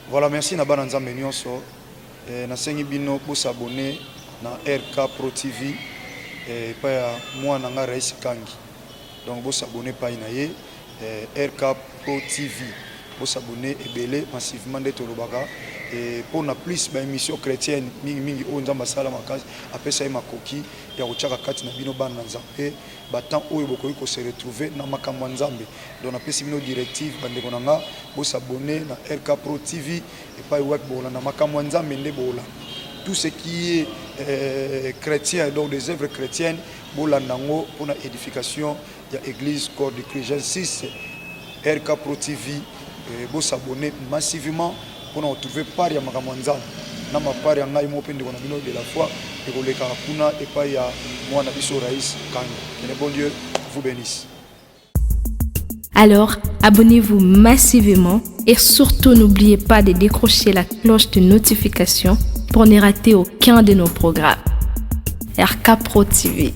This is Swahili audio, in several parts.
Voilà, merci na bana nzambe nyonso. Nasengi bino pour s'abonner na RK Pro TV pa ya moi nanga Rais Kangi. Donc vous s'abonner pa inaye RK Pro TV. Vous s'abonner ebele massivement de Tolobaka et pour na plus ba émission chrétienne mingi o nzamba sala makazi apesa e makoki ya kochaka kati na bino bana nzambe batant oyo bokoki ko se retrouver na makambo nzambe. Donc na pesi bino directive bande konanga vous s'abonner na RK Pro TV et pas web bola na makambo nzambe nde bola. Tout ce qui est chrétien, donc des œuvres chrétiennes, pour la édification de l'église Corps de Christ. J'insiste, RK Pro TV, vous s'abonner massivement pour nous retrouver par ya Makamanzam. Na ma part ya ngai mo pende kona bino de la foi et ko leka kuna et pas ya moi na biso Rais Kangi. Que le bon Dieu vous bénisse. Alors, abonnez-vous massivement et surtout n'oubliez pas de décrocher la cloche de notification pour ne rater aucun de nos programmes. RK Pro TV.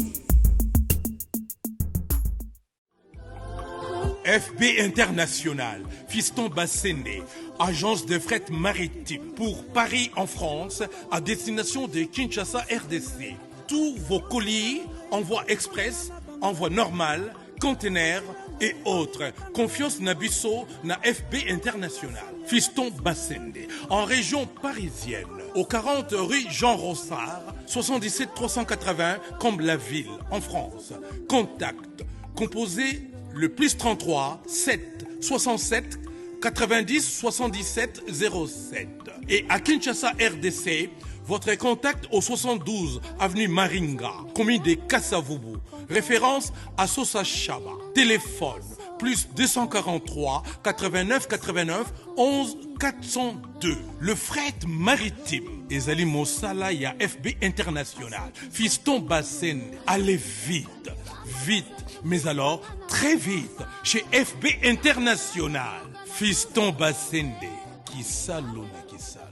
FB International, Fiston Bassende, agence de fret maritime pour Paris en France, à destination de Kinshasa RDC. Tous vos colis, envoi express, envoi normal, conteneurs et autres. Confiance Nabisso na FB International. Fiston Bassende, en région parisienne, au 40 rue Jean Rossard, 77 380 Comble-la-Ville, en France. Contact, composé le plus 33 7 67 90 77 07. Et à Kinshasa RDC, votre contact au 72 avenue Maringa, commune de Kassavubu. Référence à Sosa Chaba. Téléphone plus 243 89 89 11 402. Le fret maritime. Ezali Mosala ya FB International. Fiston Bassende. Allez vite, vite, mais alors très vite chez FB International. Fiston Bassende. Qui salona, qui salona.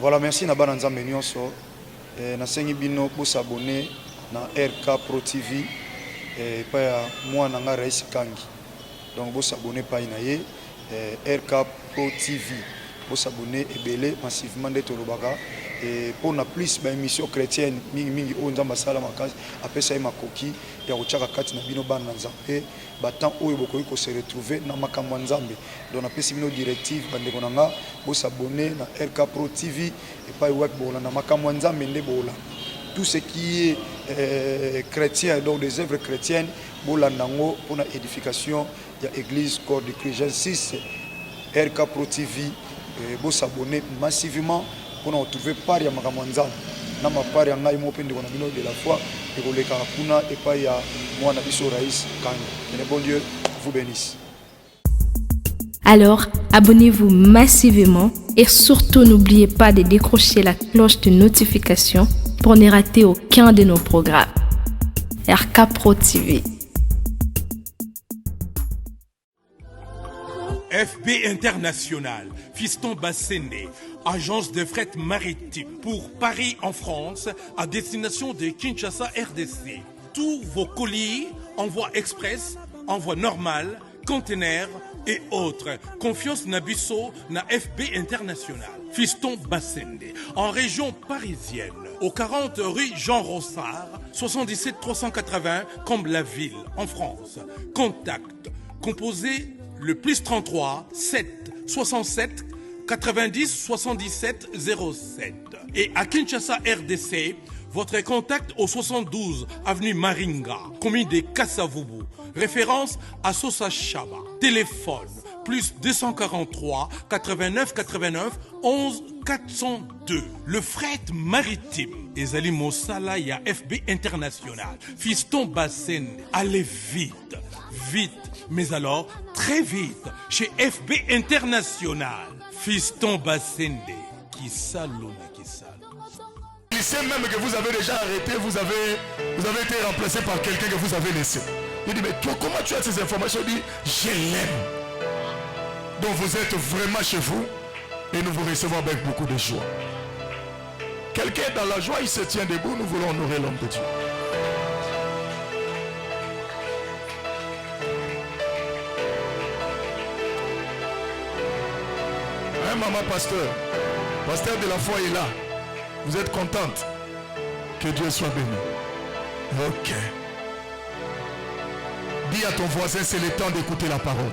Voilà, merci na bana nzambe nyonso. Nasengi bino pour s'abonner na RK Pro TV pa ya mwana nga Rais Kangi. Donc vous s'abonner pa inaye RK Pro TV. Vous s'abonner ebele massivement de Tolobaka et pour na plus ba émission chrétienne mingi o nzamba sala makasi apesa makoki ya kochaka kati na bino bana nzambe batant oyo bokoki ko se retrouver na makambo nzambe. Donc na pesi bino directive bande konanga vous s'abonner na RK Pro TV et pas web bola na makambo nzambe nde bola. Tout ce qui est chrétien, donc des œuvres chrétiennes, pour la édification, il y a l'église corps de Christ. J'insiste, RK Pro TV, vous s'abonner massivement pour nous retrouver par ya Makamanzam. Dans ma part, il y a de la foi, et les Karakuna, et pas il y a moi, Nabiso Raïs Kanye. Que le bon Dieu vous bénisse. Alors, abonnez-vous massivement et surtout n'oubliez pas de décrocher la cloche de notification pour ne rater aucun de nos programmes. RK Pro TV. FB International, Fiston Bassende, agence de fret maritime pour Paris en France, à destination de Kinshasa RDC. Tous vos colis, envoi express, envoi normal, conteneurs et autres. Confiance Nabiso na FB International. Fiston Bassende, en région parisienne, au 40 rue Jean Rossard, 77 380 Comble-la-Ville, en France. Contact, composé le plus 33 7 67 90 77 07. Et à Kinshasa RDC, votre contact au 72 avenue Maringa, commune de Kassavubu. Référence à Sosa Chaba. Téléphone plus 243 89 89 11 402. Le fret maritime. Ezali Mosala ya FB International. Fiston Bassende. Allez vite, vite, mais alors très vite chez FB International. Fiston Bassende. Qui salona, qui salona. Il sait même que vous avez déjà arrêté, vous avez été remplacé par quelqu'un que vous avez laissé. Il dit, mais toi, comment tu as ces informations? Il dit, je l'aime. Donc vous êtes vraiment chez vous et nous vous recevons avec beaucoup de joie. Quelqu'un est dans la joie, il se tient debout, nous voulons honorer l'homme de Dieu. Hein, maman pasteur de la foi est là. Vous êtes contente? Que Dieu soit béni. Ok. Dis à ton voisin, c'est le temps d'écouter la parole.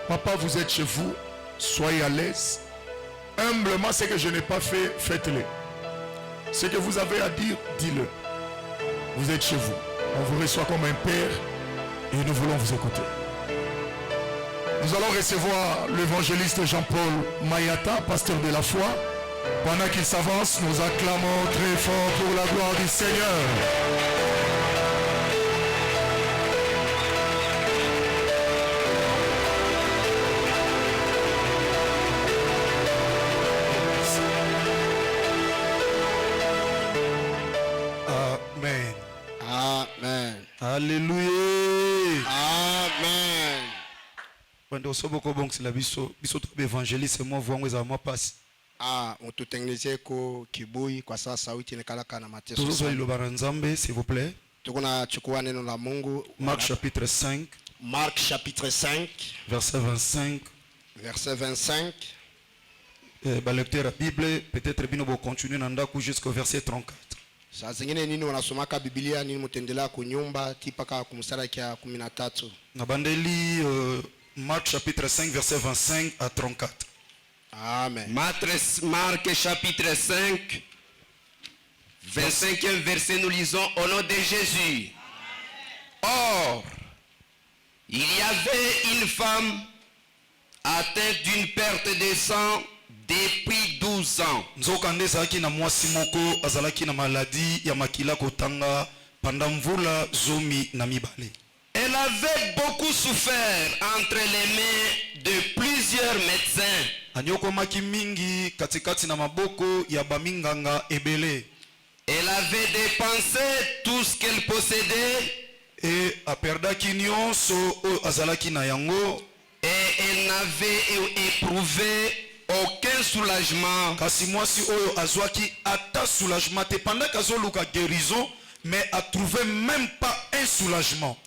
Papa, vous êtes chez vous, soyez à l'aise. Humblement, ce que je n'ai pas fait, faites-le. Ce que vous avez à dire, dis-le. Vous êtes chez vous. On vous reçoit comme un père et nous voulons vous écouter. Nous allons recevoir l'évangéliste Jean-Paul Mayata, pasteur de la foi. Pendant qu'il s'avance, nous acclamons très fort pour la gloire du Seigneur. Amen. Amen. Alléluia. Amen. Quand on soboko bon c'est la biso to évangéliste moi voix za moi passe. Mututengenezee ko kibui kwa sasa sauti inakalaka na mateso. Toujours le baranzambe s'il vous plaît. Tukuna chukua neno la Mungu. Marc chapitre 5. Marc chapitre 5 verset 25. Verset 25. Lecteur la Bible peut-être bino bo continuer nanda jusqu'au verset 34. Saa zingine nini wanasomaka Biblia nini mutendelea kunyumba tipaka kumsara kia 13. Na bandeli Marc chapitre 5 verset 25 à 34. Amen. Marc chapitre 5 25e verset, nous lisons au nom de Jésus. Or, il y avait une femme atteinte d'une perte de sang depuis 12 ans. Nzokande zaki na mwasi moko azalaki na maladie ya makila kotanga pendant mvula zomi na mibale. Elle avait beaucoup souffert entre les mains de plusieurs médecins. Anyokomaki mingi katikati na maboko ya baminganga ebele. Elle avait dépensé tout ce qu'elle possédait. Et aperdaki nyonso o azalaki na yango. Et elle n'avait éprouvé aucun soulagement. Kasi mwasi oyo azwaki ata soulagement te pendant qu'azoluka guérison, mais a trouvé même pas un soulagement.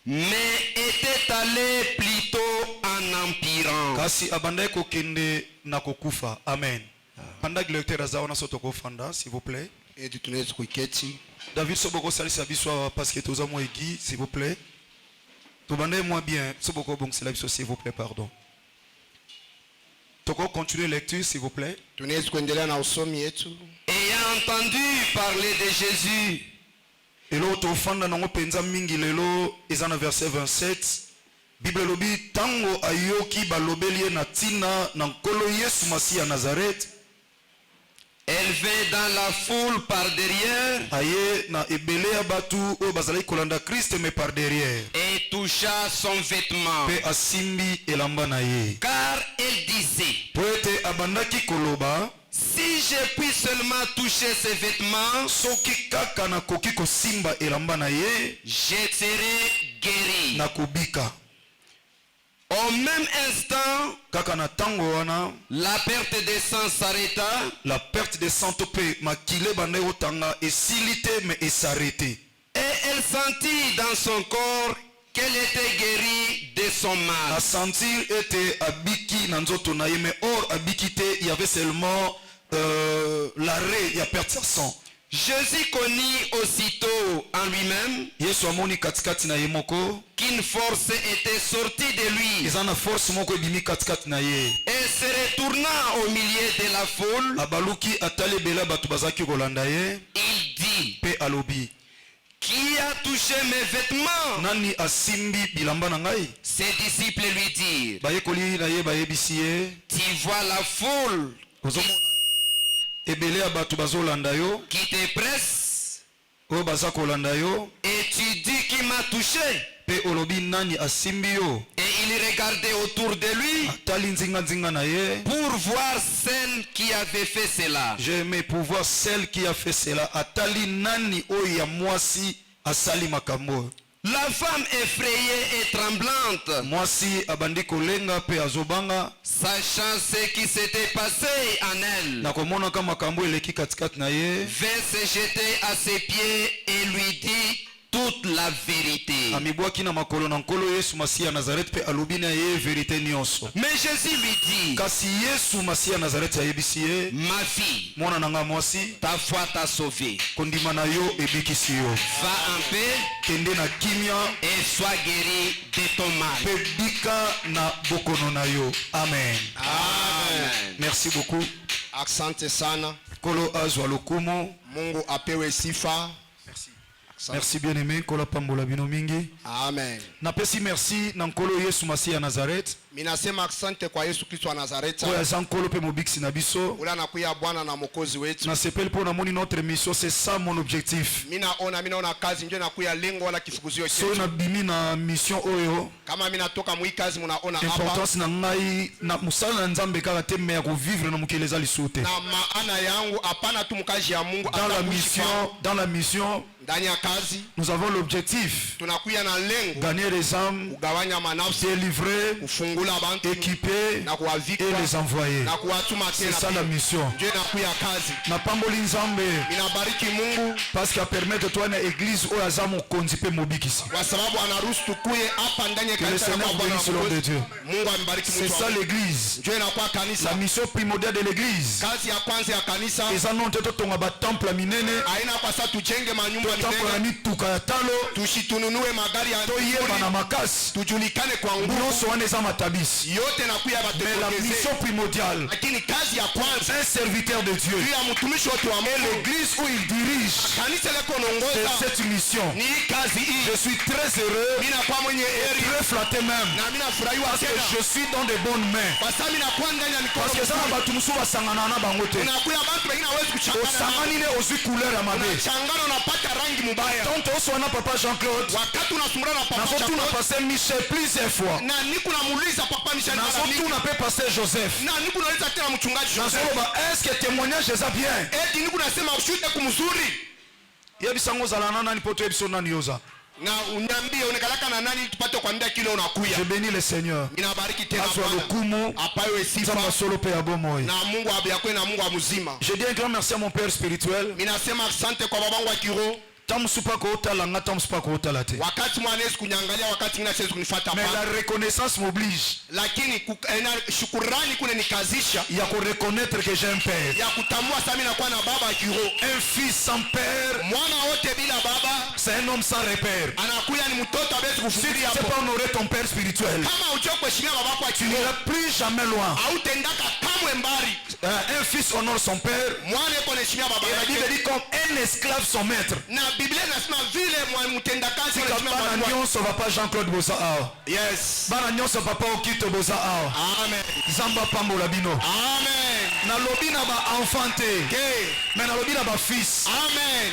Mais était allé plutôt en empirant. Kasi abandai kokende na kokufa. Amen. Pendant que le lecteur azaona sotoko fanda, s'il vous plaît. Et tu tunaweza kuiketi. David Soboko salisa biswa parce que toza moi Guy, s'il vous plaît. Tobandai moi bien. Soboko bon c'est la biswa, s'il vous plaît, pardon. Toko continuer lecture, s'il vous plaît. Tunaweza kuendelea na usomi yetu. Ayant entendu parler de Jésus. Et l'autre offrande nango penza mingi lelo ezana verset 27. Bible lobi tango ayoki balobeli na tina na nkolo Yesu Masiya Nazareth. Elle vint dans la foule par derrière. Aye na ebele ya batu o bazali kolanda Christ mais par derrière. Et toucha son vêtement. Pe asimbi elamba na ye. Car elle disait. Poete abandaki koloba. Si je puis seulement toucher ses vêtements, soki kaka na koki ko simba elamba na ye, je serai guéri. Na kobika. Au même instant, kaka na tango wana, la perte de sang s'arrêta. La perte de sang tope makile bande otanga esilite mais esarrêté. Et elle sentit dans son corps qu'elle était guérie de son mal. A sentir était abiki na nzoto na ye, mais or abiki te, il y avait seulement l'arrêt, il y a perte de sang. Jésus connut aussitôt en lui-même Yesu amoni katikati na ye moko qu'une force était sortie de lui. Ezana force moko ebimi katikati na ye. Et se retournant au milieu de la foule, abaluki atali bela batu bazaki kolanda ye. Il dit, pe alobi, qui a touché mes vêtements? Nani asimbi bilamba na ngai? Ses disciples lui dirent, bayekoli na ye bayebisi ye, tu vois la foule ebele abatu bazolanda yo, qui te presse, oyo baza kolanda yo, et tu dis qui m'a touché? pe olobi nani asimbi yo? Et il regardait autour de lui atali nzinga nzinga na ye, pour voir celle qui avait fait cela. j'ai aimé pour voir celle qui a fait cela. Atali nani oyo ya mwasi asali makambo. La femme effrayée et tremblante, mwasi abandi kolenga pe azobanga, sachant ce qui s'était passé en elle, na komona kama makambo eleki katikati na ye, vint se jeter à ses pieds et lui dit toute la vérité. amibwaki na makolo na nkolo Yesu Masiya Nazareth pe alobi na ye vérité nyonso. Mais Jésus lui dit, kasi Yesu Masiya Nazareth ayebisi ye, ma fille, mwana nanga mwasi, ta foi t'a sauvé. kondima na yo ebikisi yo. Va en paix kende na kimia et sois guéri de ton mal. pe bika na bokono na yo. Amen. Amen. Merci beaucoup. Asante sana. Kolo azwa lokumo. Mungu apewe sifa. Merci bien aimé kola pambola bino mingi. Amen. Napesi merci na nkolo Yesu Masiya Nazareth. Minasema asante kwa Yesu Kristo wa Nazareti. Oya za nkolo pe mobiksi na biso. Ula nakuya Bwana na Mwokozi wetu. Na sepeli po na moni notre mission, c'est ça mon objectif. Minaona kazi ndio nakuya lengo wala kifukuzio chetu. So na bimi na mission oyo. Kama mina toka mwi kazi munaona hapa. Importance na ngai na musala na Nzambe kaka te me ya ko vivre na mukeleza lisute. Na maana yangu hapana tu mkazi ya Mungu. Dans la mission, ndani ya kazi nous avons l'objectif tunakuya na lengo gagner les âmes, kugawanya manafsi, délivrer, kufungula abantu, équiper na kuwavika et les envoyer. na kuwatuma tena. C'est ça la mission. Ndio nakuya kazi. Na pamboli Nzambe Ninabariki Mungu parce qu'il permet toi na église o azamu konzi pe mobikisi. kwa sababu anaruhusu tukuye hapa ndani ya kanisa la Bwana. Mungu ambariki mtu. C'est ça l'église. Ndio inakuwa kanisa. La mission primordiale de l'église. Kazi ya kwanza ya kanisa. Eza non teto tonga ba temple minene. Haina kwa sababu tujenge manyumba minene. Temple ni tuka ya talo. Tushitununue magari ya toyeba na makasi. Tujulikane kwa nguvu. Nyonso wana eza matabisi. Yote nakuya batekeze. Mais la mission primordiale. Lakini kazi ya kwanza. Un serviteur de Dieu. Ndio ya mtumishi wote wa Mungu. L'église où il dirige. Kanisa lako naongoza. C'est cette mission. Ni kazi hii. Je suis très heureux. Mimi nakuwa mwenye heri. Très flatté même. Na mimi nafurahiwa tena. Parce que je suis dans de bonnes mains. Kwa sababu nakuwa ndani ya mikono. Parce que sana batu musu basangana na bango te. Unakuya bantu wengine hawezi kuchangana. Osangani ne ozi couleur ya mabe. Unachangana unapata rangi mbaya. Tant oso na papa Jean-Claude. Wakati unasumbura na papa Jean-Claude. Na passer Michel plusieurs fois. Na niku namuuliza papa Michel. Na surtout na pe passer Joseph. Na niku nauliza tena mchungaji Joseph. Est-ce que témoignage est bien? Eti niku nasema ushute kumzuri. Yebisango zalana nani poto ebiso nani yoza. na uniambie unakalaka na nani tupate kuambia kile unakuya. Je bénis le Seigneur. Ninabariki tena Azwa Bwana. lokumu. Apawe sifa. Nzamba solo pe abo moyo. Na Mungu abiyakwe na Mungu amuzima. Je dis un grand merci à mon père spirituel. Minasema asante kwa babangu wa kiroho. Tamusupa ko otala nga tamusupa ko otala te. Wakati mwanezi kunyangalia, wakati ngine siwezi kunifuata Mais hapa. la reconnaissance m'oblige. Lakini shukurani kune nikazisha. Il y a qu'on reconnaître que j'ai un père. Ya kutambua sasa mimi nakuwa na baba wa kiroho. Un fils sans père. Mwana wote bila baba. C'est un homme sans repère. Anakuya ni mtoto abezi Si tu kufikiria ne sais hapo. pas honorer ton père spirituel, Kama ujue kuheshimia baba wako wa tu kiroho, n'iras plus jamais loin. hautendaka kamwe mbali. Un fils honore son père. Mwana yuko anaheshimia baba Et la Bible yake. dit comme un esclave son maître. Na Biblia inasema vile mtendakazi Si anaheshimia bana baba wake. nyonso papa Jean-Claude Boza awa. Yes. Bana nyonso papa Okito Boza awa. Amen. Zamba pambola bino. Amen. Na lobi na ba enfant te. Mais na lobi na ba fils. Amen.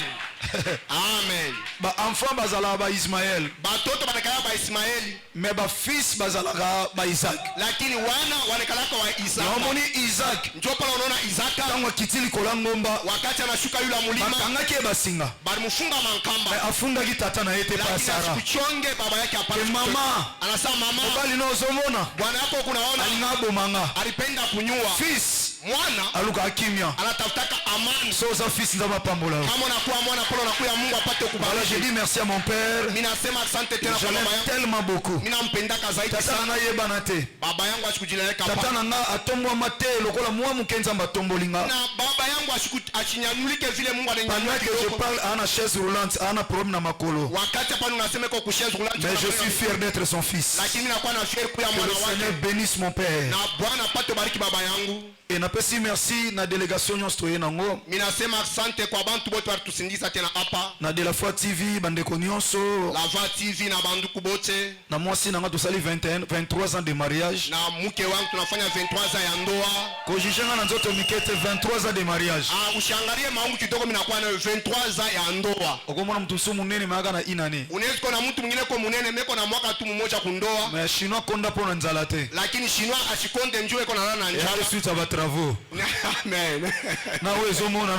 Amen. Ba enfant bazala ba Ismaël. Batoto banakala ba Ismaeli. Mais ba fils bazala ba Isaac. Lakini wana wanakalaka wa Isaka. Naomoni Isaac. Njoo pale unaona Isaka. Tango kitili kolangomba. Wakati anashuka yule mulima. Bakangaki basinga. Balimfunga mankamba. Mais afundaki tata na yete pa Sara. Lakini asikuchonge baba yake hapana. Mama. Anasema mama. Obali no zomona. Bwana yako kunaona. Alingabo manga. Alipenda kunyua. Fils. Mwana Aluka kimia. anatafutaka amani. So za fils nzaba pambola. Kama unakuwa mwana pole unakuya Mungu apate Voilà, kubariki. je dis merci à mon père. Mimi nasema asante tena Je kwa baba l'aime yangu. tellement beaucoup. Mimi nampendaka zaidi Tata sana. na yebana te. Baba yangu asikujileleka Tata hapa. na nga atombwa mate lokola mwa mukenza mbatombolinga. Na baba yangu achinyanyulike vile Mungu Pendant ananyanyua que je kidogo. parle à una chaise roulante, à una problème na makolo. Wakati hapa unasema kwa kushare zulati. Mais je suis fier d'être son fils. Lakini mimi nakuwa na fier kuya Que mwana le Seigneur wake. bénisse mon père. Na Bwana apate bariki baba yangu. Et na pesi merci na délégation nyonso toye nango. Mimi nasema asante kwa bantu bote walitusindikiza tena hapa. Na de la foi TV bandeko nyonso. La Voix TV na banduku bote. Na mwasi nanga tosali 23 ans de mariage. Na mke wangu tunafanya 23 ans ya ndoa. Kojishenga na nzoto mikete 23 ans de mariage. Ushangalie maungu kidogo mimi nakuwa na 23 ans ya ndoa. Okomona mtu sumu munene maaka na inane. Unaweza kuona mtu mwingine kwa munene meko na mwaka tu mmoja kundoa. Mais chinois konda pona nzala te. Lakini chinois asikonde njoo iko na Et njala. suite à vos travaux. Amen. Na uwezo mona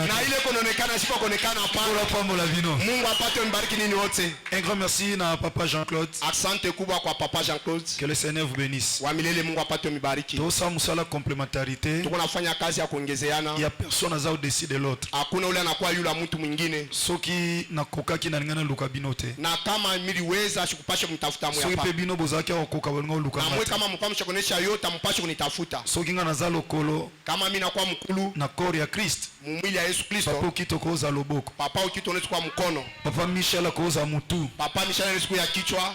Na ile kunaonekana sipo kuonekana hapa. Kola pambola bino. Mungu apate mbariki nini wote. Un grand merci na papa Jean-Claude. Asante kubwa kwa papa Jean-Claude. Que le Seigneur vous bénisse. Wa milele Mungu apate mbariki. Tosa musala complémentarité. Tuko nafanya kazi ya kuongezeana. Il y a personne à au-dessus de l'autre. Hakuna ule anakuwa yule mtu mwingine. Soki na kokaki na ngana luka binote. Na kama miliweza ashikupashe mtafuta mwe Soki hapa. pe bino bozaki okoka bongo luka. Na mwe kama mkwamsha kuonesha yote mpashe kunitafuta. Soki ngana za lokolo. Kama mimi nakuwa mkulu na corps ya Christ. Mwili ya Yesu Kristo. Papa ukito koza loboko. Papa ukito unaweza kwa mkono. Papa Michel koza mutu. Papa Michel anaweza kuya kichwa.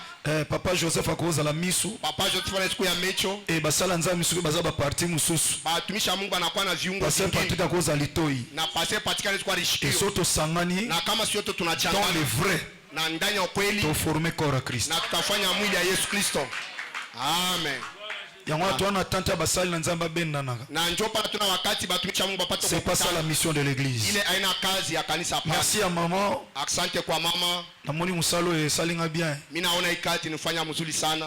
Papa Joseph akoza la misu. Papa Joseph anaweza kuya mecho. Basala nza misu bazaba parti mususu. Batumisha Mungu anakuwa na viungo vingi. Pasteur Patrick akoza litoi. Na Pasteur Patrick anaweza kuwa lishikio. Soto sangani. Na kama sio to tunachanganya. Dans le vrai. Na ndani ya kweli. To former corps à Christ. Na tutafanya mwili ya Yesu Kristo. Amen. yango atuana tante basali na nzamba bendanaka. Na njopa tuna wakati batumisha Mungu bapate. C'est pas ça la mission de l'église. Ile aina kazi ya kanisa hapa. Merci à maman. Asante kwa mama. Na moni musalo e salinga bien. Mimi naona ikati nifanya mzuri sana.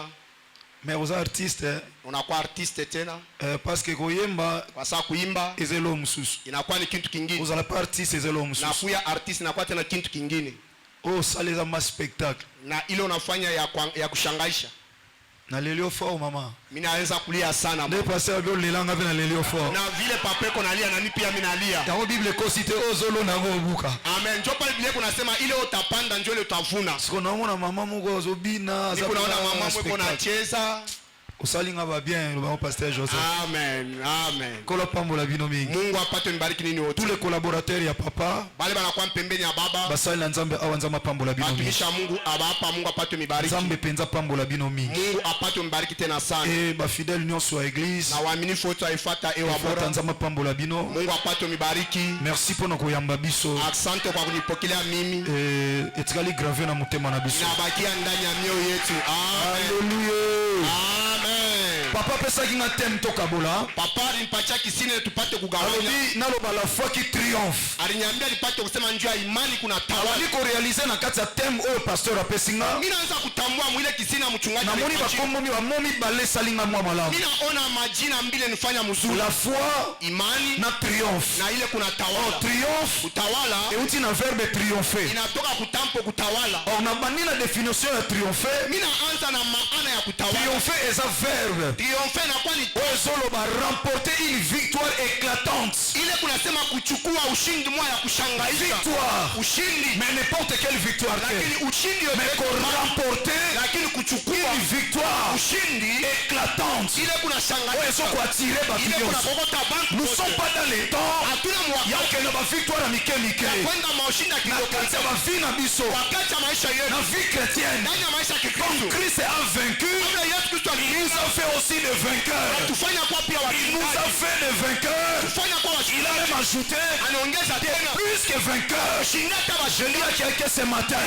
Mais aux artistes unakuwa artiste tena parce que koyemba kwa sababu kuimba ezelo mususu inakuwa ni kitu kingine. Vous allez pas artiste ezelo mususu. Na kuya artiste inakuwa tena kitu kingine. Oh saleza ma spectacle. Na ile unafanya ya kushangaisha. Na lelio fort mama. Mimi naanza kulia sana. Ndio pasteur bio lelanga vile na lelio fort. Na vile papeko nalia na mimi pia mimi nalia. Yango Bible kosite ozolo na ngobuka. Amen. Ndio pale Biblia kunasema ile utapanda ndio ile utavuna. Siko naona mama mungu azobina za. Niko naona mama mungu anacheza. Usalinga ba bien le pasteur Joseph. Amen. Amen. Kola pambola bino mingi. Mungu apate mbariki nini wote. Tous les collaborateurs ya papa. Bale banakuwa pembeni ya baba. Basali na nzambe awanzama pambola bino mingi. Atumisha Mungu abapa Mungu apate mibariki. Nzambe penza pambola bino mingi. Mungu apate mbariki tena sana. Ba fidèle nyonso wa église. Na waaminifu wote waifuata ewa bora. Nzambe pambola bino. Mungu apate mibariki. Merci pour koyamba biso. Asante kwa kunipokelea mimi. Etikali gravé na mutema na biso. Inabakia ndani ya mioyo yetu. Amen. Hallelujah. Amen. Papa pesa kinga tem to kabola. Papa alinipatia kisini tupate kugawanya. Alobi naloba la foi qui triomphe. Aliniambia nipate kusema njoo ya imani kuna tawala. Niko réaliser na kati ya tem o pasteur apesinga. Mimi naanza kutambua mwile kisini ya mchungaji. Na moni bakombomi ba momi bale salinga mwa malamu. Mimi naona majina mbili nifanya mzuri. La foi, imani na triomphe. Na ile kuna tawala. Triomphe, utawala. Et uti na verbe triompher. Inatoka kutampo kutawala. On a bani la définition de triompher. Mimi naanza na maana ya kutawala. Triompher est un verbe. Triompher na kwani Solo ba remporter une victoire éclatante. Ile kunasema kuchukua ushindi mmoja ya kushangaza. Victoire. Ushindi. Mais n'importe quelle victoire. Lakini ushindi mais qu'on remporter. Lakini kuchukua une victoire. Ushindi éclatante. Ile kuna shangaza. Ouais, so quoi tirer ba Ile kuna kokota bank. Nous sommes pas dans les temps. Hatuna mwaka. Ya que ba victoire à Mickey. Kwenda maushinda kidogo. Na kati ya ba vie na biso. Wakati ya maisha yetu. Na vie chrétienne. Ndani ya maisha ya Kikristo. Christ a vaincu. Il nous a fait aussi des vainqueurs. Il nous a fait des vainqueurs. Il a même ajouté plus que vainqueurs. Je dis à quelqu'un ce matin,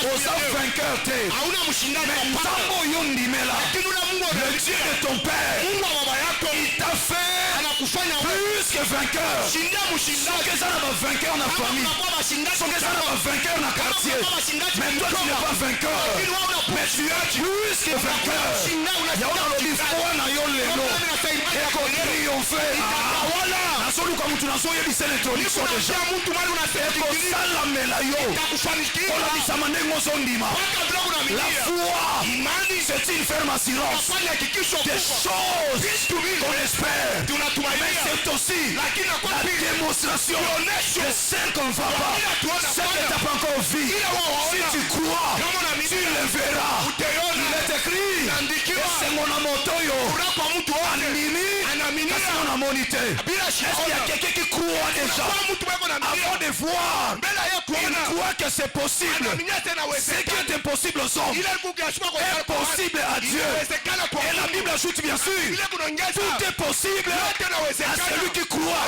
aux vainqueurs, mais Nzambo Yondimela, le Dieu de ton père, il t'a fait plus que vainqueur. Sans que ça n'a pas vainqueur dans la famille, sans que ça n'a pas vainqueur dans le quartier, mais toi tu n'es pas vainqueur, mais tu es plus que vainqueur. Nasoluka mutu nazoyebisa l'introduction déjà ekosalamela yo kolabisama ndenge ozondima. La foi, c'est une ferme assurance des choses qu'on espère, mais c'est aussi la démonstration de celle qu'on ne va pas, celle que tu n'as pas encore vu. Si tu crois, tu le verras. Il est écrit, c'est mon amotoyo animi kasi mon amonité. Est-ce qu'il y a quelqu'un qui croit déjà avant de voir? Il croit que c'est possible. Ce qui est impossible aux hommes est possible à Dieu. Et la Bible ajoute bien sûr, tout est possible à celui qui croit.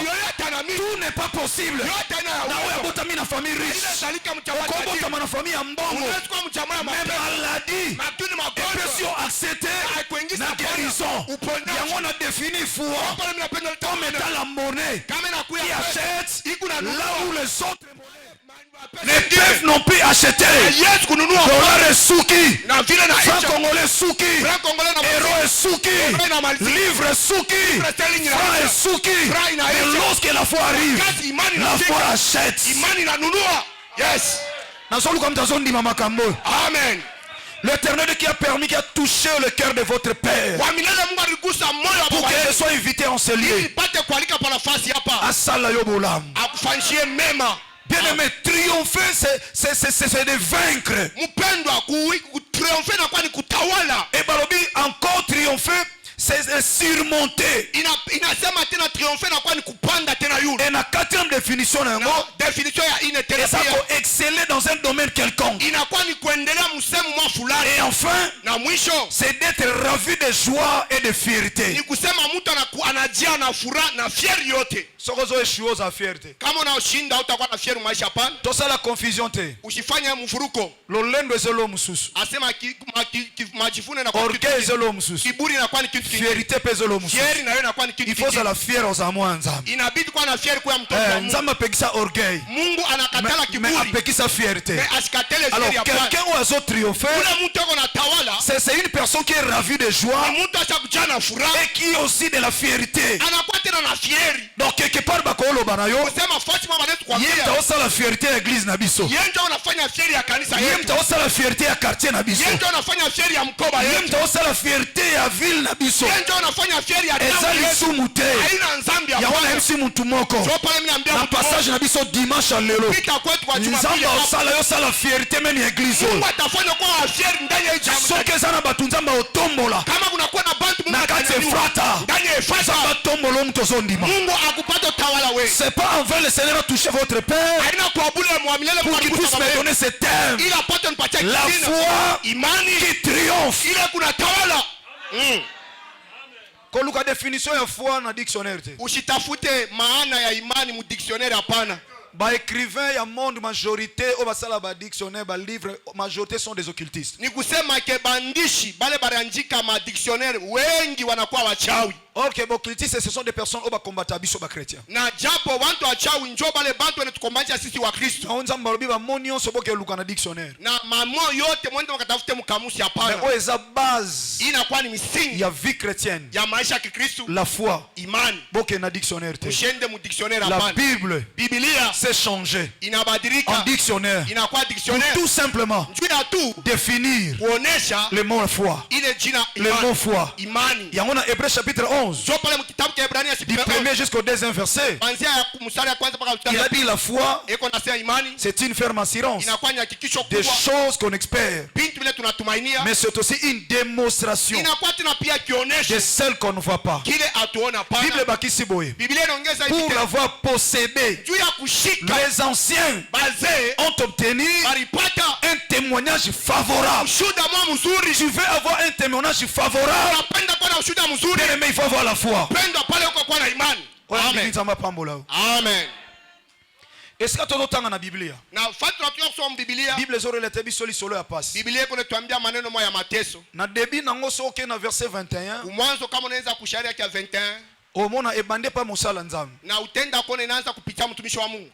Tout n'est pas possible. Nawe abotami na famille riche, okobotama na famille ya mbongo, même maladie, dépression acceptée, na guérison. Yango na défini foi comme étant la monnaie qui achète là où les autres ne peuvent non plus acheter. Dollar est souki, franc congolais souki, euro est souki, livre est souki, franc est souki. Et lorsque la foi arrive, la foi achète. Yes. Amen. L'Éternel qui a permis, qui a touché le cœur de votre Père pour que je sois invité en ce lieu. Asala yobolam. Bien aimé, triompher c'est de vaincre. Et balobi encore triompher c'est surmonter. Et la quatrième définition, c'est exceller dans un domaine quelconque. Et enfin, c'est d'être ravi de joie et de fierté. Sokozo eshuo za fierté. Tosa la confusion te. Lolendo ezelo mususu. Orgueil ezelo mususu. Fierté pezelo mususu. Il faut la fière aux amwanza. Nzamba pekisa orgueil. Mais apekisa fierté. Alors quelqu'un ou azo triompher, c'est une personne qui est ravie de joie et qui est aussi de la fierté. Donc quelque part bakolo banayo yemta osa la fierté à l'église na biso, yemta osa la fierté à quartier na biso, yemta osa la fierté à ville na biso. Ezali sumute yawana MC mutu moko na passage na biso dimanche à lelo nzamba osala yo sala fierté meni église soki eza na bato nzamba otombola na kati efrata nzamba tombola mutu ozondima. C'est pas envers le Seigneur à toucher votre Père pour qu'il puisse me donner ce thème. La foi qui triomphe. Koluka définition ya foi na dictionnaire te. Usitafute maana ya imani mu dictionnaire hapana. Ba écrivain ya monde majorité au basala ba dictionnaire ba livre majorité sont des occultistes. Ni kusema ke bandishi bale bariandika ma dictionnaire wengi wanakuwa wachawi. OK, ba occultistes ce sont des personnes au ba combattre biso ba chrétiens. Na japo wantu wachawi njo bale bantu wenetukombanisha sisi wa Kristo. Na onza mbalobi ba monio so boke luka na dictionnaire. Na mamo yote mwende wakatafute mkamusi hapana. Mais o eza base inakuwa ni misingi ya vie chrétienne. Ya maisha ya Kikristo. La foi. Imani. Boke na dictionnaire te. Ushende mu dictionnaire hapana. La Bible. Biblia c'est changé. Inabadilika. En dictionnaire. Inakuwa dictionnaire. Pour tout simplement. Définir kuonesha le mot foi. Ile jina le mot foi. Imani. Yango na Hébreux chapitre 11. Jo pale mkitabu cha Ibrania du premier jusqu'au deuxième verset. Kuanzia mstari ya kwanza mpaka il a dit la foi. Eko nasema imani. C'est une ferme assurance. Inakuwa ni hakikisho kubwa. Des choses qu'on espère. Bintu vile tunatumainia. Mais c'est aussi une démonstration. Inakuwa tuna pia kionyesho. De celle qu'on ne voit pas. Kile atuona pana. Bible bakisi boye. Biblia inaongeza hivi. Pour l'avoir possédé. Juu ya kushika. Les anciens bazee ont obtenu baripata un témoignage favorable. Ushuda mwa mzuri. Tu veux avoir un témoignage favorable. Unapenda kuwa na ushuda mzuri. Mais il faut avoir la foi. Penda pale uko kwa na imani. Amen. Amen. Est-ce que tu entends la Bible? Na fatu tunatoka kusoma Biblia. Bible zoro lete bisoli solo ya pasi. Biblia iko netuambia maneno moja ya mateso. Na début nango soke na verset 21. Mwanzo kama unaweza kusharia kia 21. Omona ebande pa musala nzambe. Na utenda kona inaanza kupitia mtumishi wa Mungu.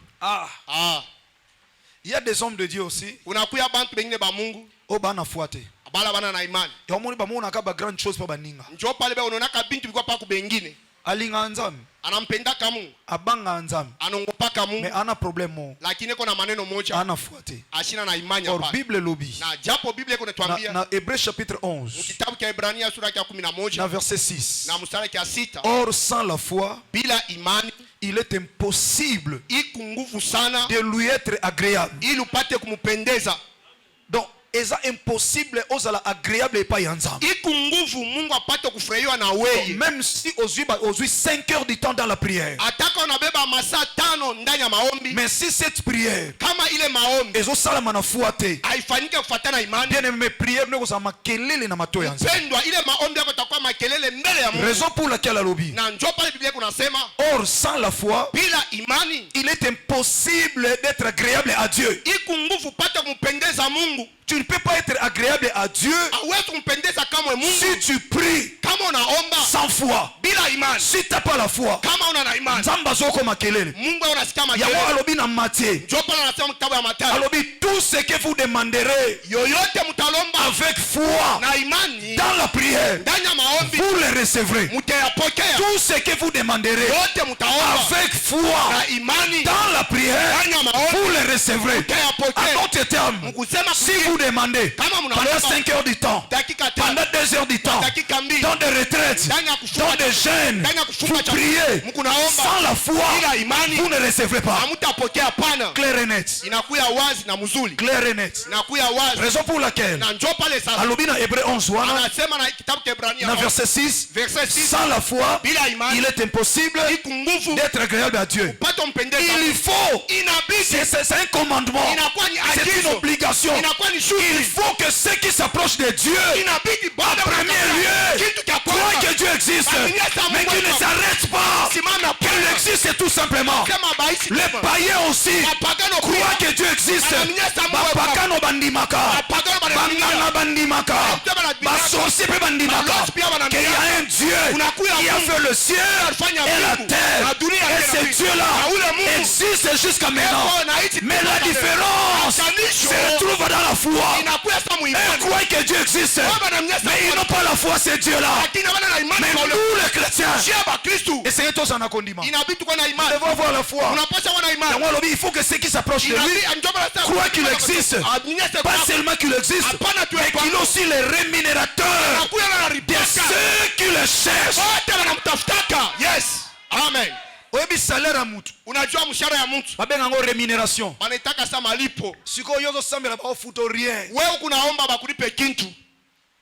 Il y a des hommes de Dieu aussi. Unakuya bantu bengine ba Mungu. O bana fuate. Bala bana na imani. Ya omoni ba mona ka ba grande chose pa baninga. Njoo pale ba unaona ka bintu biko pa ku bengine. Alinga nzambe. Anampenda kama Mungu. Abanga nzambe. Anongopa kama Mungu. Mais ana problème mo. Lakini kuna maneno moja. Ana fuate. Ashina na imani hapa. Or Bible lobi. Na japo Biblia iko netuambia. Na Hébreux chapitre 11. Kitabu cha Ibrania sura ya 11. Na verset 6. Na mstari ya 6. Or sans la foi, bila imani, il est impossible sana de lui être agréable. Ili upate kumpendeza. Donc eza impossible ozala agréable et pas yanzam. Iku nguvu Mungu apate kufurahiwa na wewe. Même si ozui 5 heures du temps dans la prière. Ataka unabeba masaa 5 ndani ya maombi. Mais si cette prière kama ile maombi ezo sala manafua te. Haifanyike kufuatana imani. Bien aimé, prière ne kozala makelele na mato yanzam. Pendwa ile maombi yako itakuwa makelele mbele ya Mungu. Raison pour laquelle alobi. Na njoo pale Biblia kunasema, or sans la foi, bila imani, il est impossible d'être agréable à Dieu. Iku nguvu upate kumpendeza Mungu. Tu ne peux pas être agréable à Dieu si tu pries sans foi. Si tu n'as pas la foi, tout ce que vous demanderez avec foi dans la prière, vous le recevrez. Tout ce que vous demanderez avec foi dans la prière, vous le recevrez. À d'autres termes, si vous demandez pendant 5 heures du temps, pendant 2 heures du temps, dans des retraites, dans des jeûnes, vous priez sans la foi, vous ne recevrez pas. Clair et net. Clair et net. Raison pour laquelle Alobina Hébreux 11 dans verset 6, sans la foi, il est impossible d'être agréable à Dieu. Il faut, c'est un commandement, c'est une obligation. Il faut que ceux qui s'approchent de Dieu, en premier lieu, croient que Dieu existe, mais qu'ils ne s'arrêtent pas, qu'il existe tout simplement. Les païens aussi croient que Dieu existe. Bapakano bandimaka, bangana bandimaka, basorcier bandimaka, qu'il y a un Dieu qui a fait le ciel et la terre. Et ce Dieu-là existe jusqu'à maintenant. Mais la différence se trouve dans la foi. Ils croient que Dieu existe, mais ils n'ont pas la foi, c'est Dieu-là. Mais nous les chrétiens, essayez tous en acondiment. Nous devons avoir la foi. Il faut que ceux qui s'approchent de lui croient qu'il existe. Pas seulement qu'il existe, mais qu'il est aussi le rémunérateur de ceux qui le cherchent. Yes. Amen. Oyebi salaire ya mutu. Unajua mshahara ya mtu. Babenga ngo rémunération. Banataka sa malipo. Siko yozo sambela ba futo rien. Wewe kunaomba bakulipe kintu.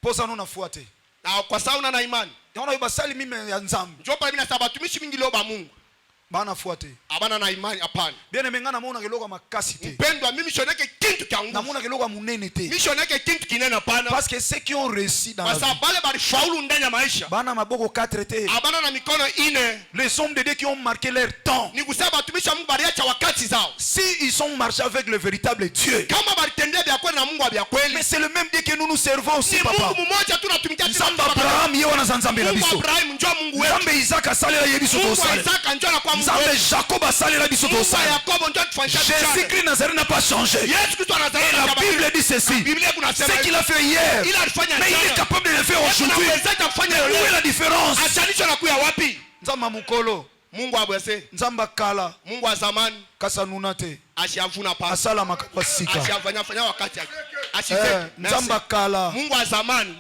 Posa nuna fuate. Na kwa sababu una imani. Yaona yoba sali mimi ya nzambe. Njoo pale mimi nasema batumishi mingi leo ba Mungu. bana fuate abana na imani hapana. bien aimé ngana mona keloko makasi te Mpendwa, mimi shoneke kintu kya nguvu. na mona keloko munene te Mimi shoneke kintu kinene hapana. parce que ceux qui ont réussi dans la Kwa vie sababu wale balifaulu ndani ya maisha bana maboko 4 te abana na mikono ine. les hommes de Dieu qui ont marqué leur temps Ni kusema watumishi wa Mungu baliacha wakati zao. si ils ont marché avec le véritable Dieu Kama balitendea vya kweli na Mungu wa vya kweli. mais c'est le même Dieu que nous nous servons aussi Ni papa Mungu mmoja tu tunatumikia Nzamba Abraham ye wana zanzambe na Mungu biso Abraham njoo Mungu wetu. Nzambe Isaac asalela ye biso Mungu tosala Isaka njoo na kwa Mungu Nzambe wetu. Jacob asalela biso Mungu wa tosala Yakobo njoo tufanyisha Jésus-Christ Nazareth n'a pas changé Yesu Kristo et anazaliwa la kama Bible dit ceci Biblia kunasema ce qu'il a fait hier ila alifanya mais il est jana. capable de le faire aujourd'hui Anaweza kufanya où est leo. la différence Achanisho na kuya wapi? Nzamba mukolo Mungu abwese. Nzamba kala Mungu wa zamani kasa nuna te ashavuna pasi. asala makambo sika Ashavanya wakati yake. Asifeke. Nzamba kala Mungu wa zamani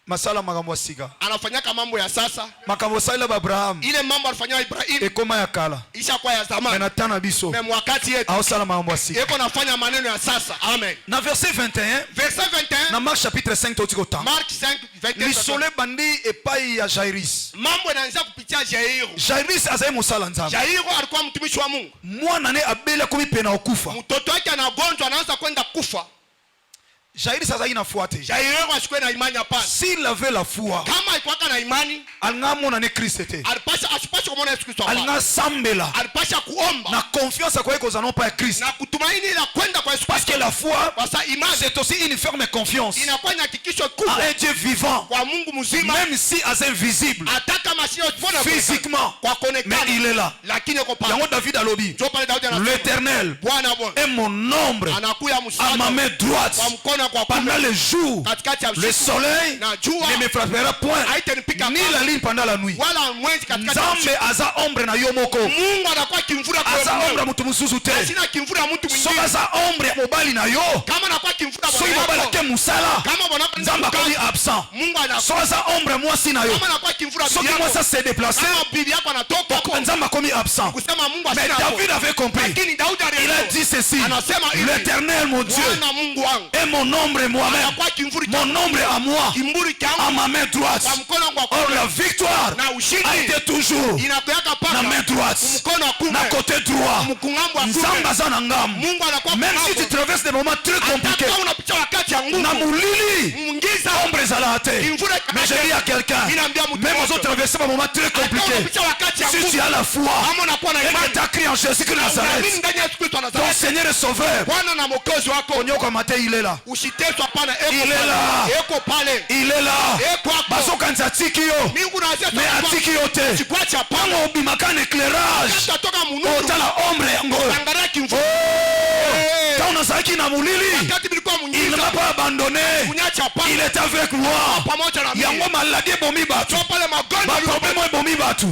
masala makambo sika anafanyaka mambo ya sasa. makambo salela ba Abraham Ile mambo alifanywa Ibrahim ekoma ya kala ishakuwa ya zamani. na tana biso Meme wakati yetu aosala makambo sika yeko nafanya maneno ya sasa. Amen. na verset 21 Verset 21 na Marc chapitre 5 totiko ta Mark 5 21. lisole bandi epai ya Jairus Mambo yanaanza kupitia Jairo. Jairus azai musala nzambe Jairo alikuwa mtumishi wa Mungu. mwana ne abela komi pena okufa Mtoto wake anagonjwa anaanza kwenda kufa. Jairus azai na fuate Jairo ashikwe na imani hapana. s'il avait la foi Kama alikuwa na imani alinga mona ne Christ te asipashe kumwona Yesu Kristo hapana. alinga sambela Alipasha kuomba na confiance kwa iko non pas à Christ na kutumaini ila kwenda kwa Yesu parce que Kristo. la foi Kwa sababu imani c'est aussi une ferme confiance inakuwa ni hakikisho à kubwa un Dieu vivant kwa Mungu mzima, même si est invisible hata kama sio bona physiquement kwa mais kuonekana, il est là lakini yuko pale. yango David alobi Ndio pale Daudi anasema l'Éternel Bwana Bwana est mon ombre anakuya à ma msaada main droite kwa mkono kwa pendant kuume les jours katikati ya le usiku soleil na jua ne me frappera point haitanipika ni la ligne pendant la nuit wala mwezi katikati ya Nzambe usiku. aza ombre na yo moko Mungu anakuwa kimvura kwa aza ombre ya wewe. mutu mususu te Sina kimvura mtu soki mwingine. aza ombre ya mobali na yo Kama anakuwa kimvura soki bwana mobali wako. ake mosala Kama bwana wako Nzambe akomi absent Mungu anakuwa. soki aza ombre ya mwasi na yo Kama anakuwa kimvura soki bibi mwasi yako. ase déplace Kama bibi yako anatoka hapo. Nzambe akomi absent Kusema Mungu mais asina hapo. David avait compris Lakini Daudi il a dit ceci anasema hivi, l'Éternel mon Dieu Bwana Mungu wangu est mon ombre et moi-même anakuwa kimvuri mon ombre à moi kimburi à changu ma main droite kwa mkono wangu wa or kuume. la victoire Na a ushindi été toujours inakuweka na paka main droite mkono wa kuume na côté droit mkungambo wa Nzambe kuume. aza na ngamu Mungu anakuwa même si tu traverses des moments très compliqués hata unapitia wakati ya na nguvu molili mungiza ombre ezala te kimvura mais je dis à quelqu'un inaambia mtu même mmoja. aux traverser des moments très Hata compliqués unapitia wakati ya si nguvu tu as la foi kama unakuwa na et que imani tu as crié en Jésus-Christ de unaamini Nazareth ndani ya Yesu Kristo wa ton Nazareti Seigneur et Sauveur Bwana na Mwokozi wako Onyoka Matin il est là usiteswe hapana Il est là. eko pale il est là eko hapo bazokanisa atiki yo Mungu na mais atiki yo te sikwacha hapana ntango obimaka na éclairage utatoka munuru otala ombre yango angalia kimvura ntango nazalaki na molili wakati bilikuwa il mungiza n'a pas abandonné kunyacha hapana il est avec moi pamoja na mimi yango maladi ebomi bato sio pale magonjwa baproblème ebomi bato